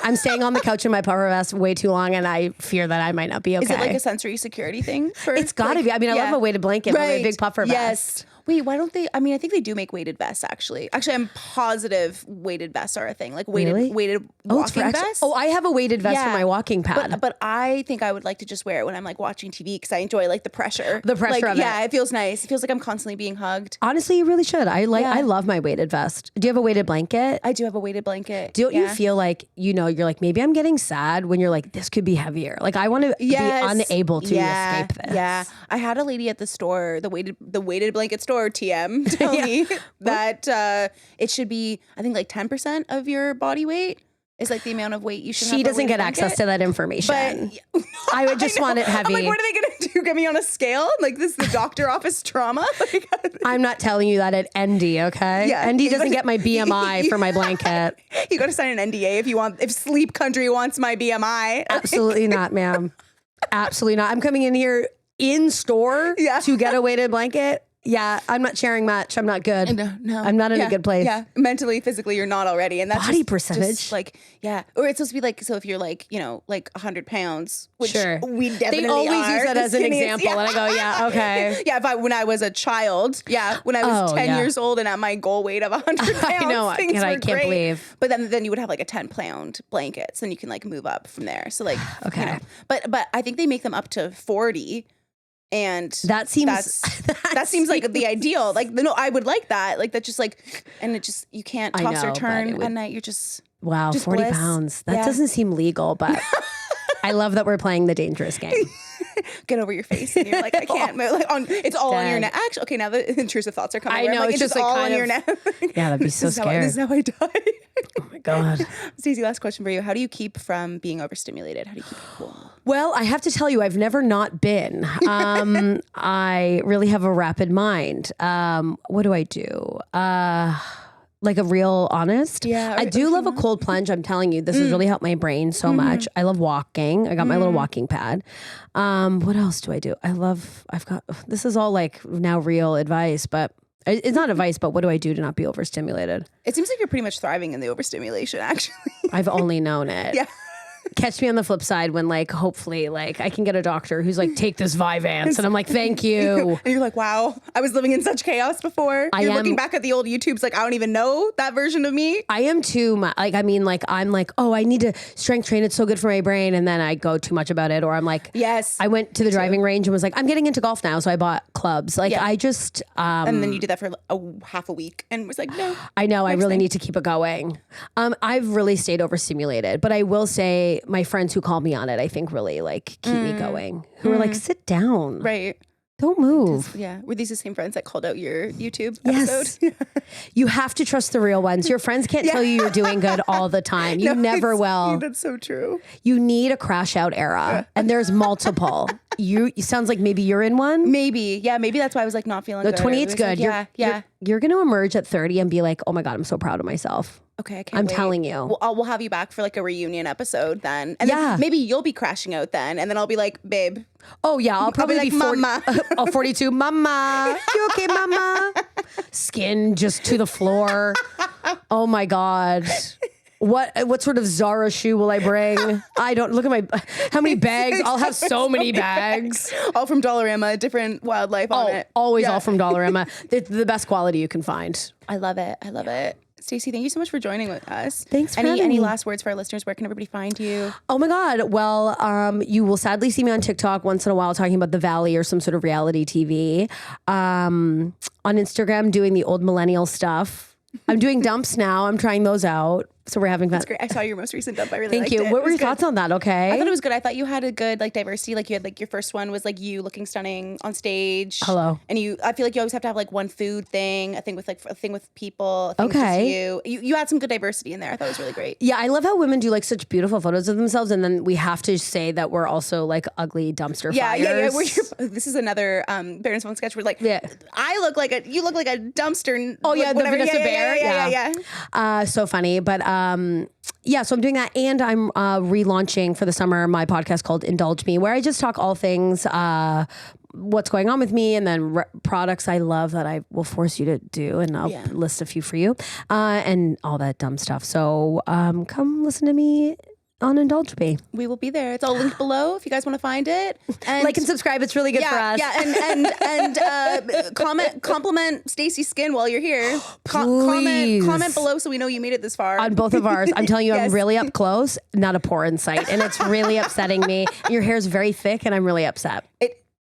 I'm staying on the couch in my puffer vest way too long, and I fear that I might not be okay. Is it like a sensory security thing? It's got to be. I mean, I love a weighted blanket, but a big puffer vest. Wait, why don't they? I mean, I think they do make weighted vests, actually. Actually, I'm positive weighted vests are a thing. Like weighted walking vests. Oh, I have a weighted vest for my walking pad. But I think I would like to just wear it when I'm like watching TV because I enjoy like the pressure. The pressure of it. Yeah, it feels nice. It feels like I'm constantly being hugged. Honestly, you really should. I love my weighted vest. Do you have a weighted blanket? I do have a weighted blanket. Don't you feel like, you're like, maybe I'm getting sad when you're like, this could be heavier. Like I want to be unable to escape this. Yeah. I had a lady at the store, the weighted blanket store, TM, tell me that it should be, I think like 10% of your body weight is like the amount of weight you should have. She doesn't get access to that information. But I would just want it heavy. I'm like, what are they going to do? Get me on a scale? Like this is the doctor office trauma? Like, I'm not telling you that at ND, okay? Yeah. ND doesn't get my BMI for my blanket. You got to sign an NDA if Sleep Country wants my BMI. Absolutely not, ma'am. Absolutely not. I'm coming in here in store to get a weighted blanket. Yeah, I'm not sharing much. I'm not good. No. I'm not in a good place. Yeah, mentally, physically, you're not already. And that's body percentage. Just like, or it's supposed to be like, so if you're like, like 100 pounds, which we definitely They always are, use that as an example. And I go, yeah, okay. Yeah, when I was a child, when I was 10 years old and at my goal weight of 100 pounds, I know, things were I can't great. believe. But then you would have like a 10-pound blanket. So then you can like move up from there. So like, okay. But I think they make them up to 40. And that seems like the ideal. Like, no, I would like that. Like, that just like, and it just, you can't toss or turn at night. You're just, wow, just 40 bliss. pounds. That doesn't seem legal, but I love that we're playing the dangerous game. Get over your face. And you're like, I can't move. Like, it's all on your neck. Actually, okay, now the intrusive thoughts are coming. I know, like, it's just all like on your neck. Yeah, that'd be so scary. This is how I die. Oh my God. Stacey, last question for you. How do you keep from being overstimulated? How do you keep it cool? Well, I have to tell you, I've never not been. I really have a rapid mind. What do? Like a real honest. Yeah, I do love a cold plunge. I'm telling you, this has really helped my brain so much. I love walking. I got my little walking pad. What else do I do? This is all like now real advice, but it's not advice, but what do I do to not be overstimulated? It seems like you're pretty much thriving in the overstimulation, actually. I've only known it. Yeah. Catch me on the flip side when like hopefully like I can get a doctor who's like, take this Vyvanse, and I'm like, thank you. And you're like, wow, I was living in such chaos before. You're looking back at the old YouTubes like, I don't even know that version of me. I am too much. Like, I mean, like, I'm like, oh, I need to strength train. It's so good for my brain. And then I go too much about it. Or I'm like, yes, I went to the driving range and was like, I'm getting into golf now. So I bought clubs. Like, I just. And then you did that for half a week and was like, no. I know. I really need to keep it going. I've really stayed overstimulated. But I will say my friends who call me on it, I think really like keep me going. Who are like, sit down. Right. Don't move. Were these the same friends that called out your YouTube episode? Yes. You have to trust the real ones. Your friends can't tell you you're doing good all the time. You never will. That's so true. You need a crash out era. And there's multiple. You sounds like maybe you're in one. Maybe. Yeah, maybe that's why I was like not feeling good. The 28's good. Like, You're going to emerge at 30 and be like, oh my God, I'm so proud of myself. Okay, I can't I'm wait. telling you. We'll have you back for like a reunion episode then. And then maybe you'll be crashing out then. And then I'll be like, babe. Oh, yeah. I'll probably be like, Mama. 42. Mama. You okay, Mama? Skin just to the floor. Oh, my God. What sort of Zara shoe will I bring? I don't look at how many bags. I'll have so many bags. All from Dollarama, different wildlife on it. Always all from Dollarama. They're the best quality you can find. I love it. I love it. Stacey, thank you so much for joining with us. Thanks for any last words for our listeners? Where can everybody find you? Oh my God. Well, you will sadly see me on TikTok once in a while talking about the Valley or some sort of reality TV. On Instagram, doing the old millennial stuff. I'm doing dumps now. I'm trying those out. So we're having fun. That's great. I saw your most recent dump. I really liked it. Thank you. What were your thoughts on that? Okay. I thought it was good. I thought you had a good like diversity. Like you had like your first one was like you looking stunning on stage. Hello. And I feel like you always have to have like one food thing, a thing with people. A thing with just you had some good diversity in there. I thought it was really great. Yeah, I love how women do like such beautiful photos of themselves, and then we have to say that we're also like ugly dumpster fires. Yeah. This is another Baron's Phone sketch where like, you look like a dumpster. Oh yeah, whatever. The Vanessa Bear. Yeah. So funny, but yeah, so I'm doing that, and I'm relaunching for the summer my podcast called Indulge Me, where I just talk all things what's going on with me, and then products I love that I will force you to do, and I'll list a few for you, and all that dumb stuff. So come listen to me on Indulge Me. We will be there. It's all linked below if you guys want to find it. And like and subscribe. It's really good for us. Yeah, and compliment Stacey's skin while you're here. Comment below so we know you made it this far. On both of ours. I'm telling you, I'm really up close, not a pore in sight. And it's really upsetting me. Your hair is very thick and I'm really upset.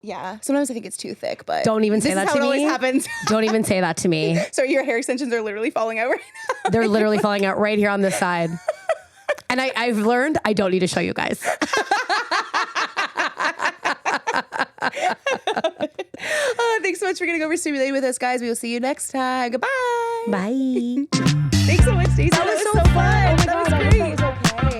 Yeah. Sometimes I think it's too thick, but don't even say that to me. This is how it always happens. Don't even say that to me. So your hair extensions are literally falling out right now. They're literally falling out right here on this side. And I've learned I don't need to show you guys. Thanks so much for getting overstimulated with us, guys. We will see you next time. Goodbye. Bye. Thanks so much, Stacey. That was so fun. Oh my God, that was great. That was okay.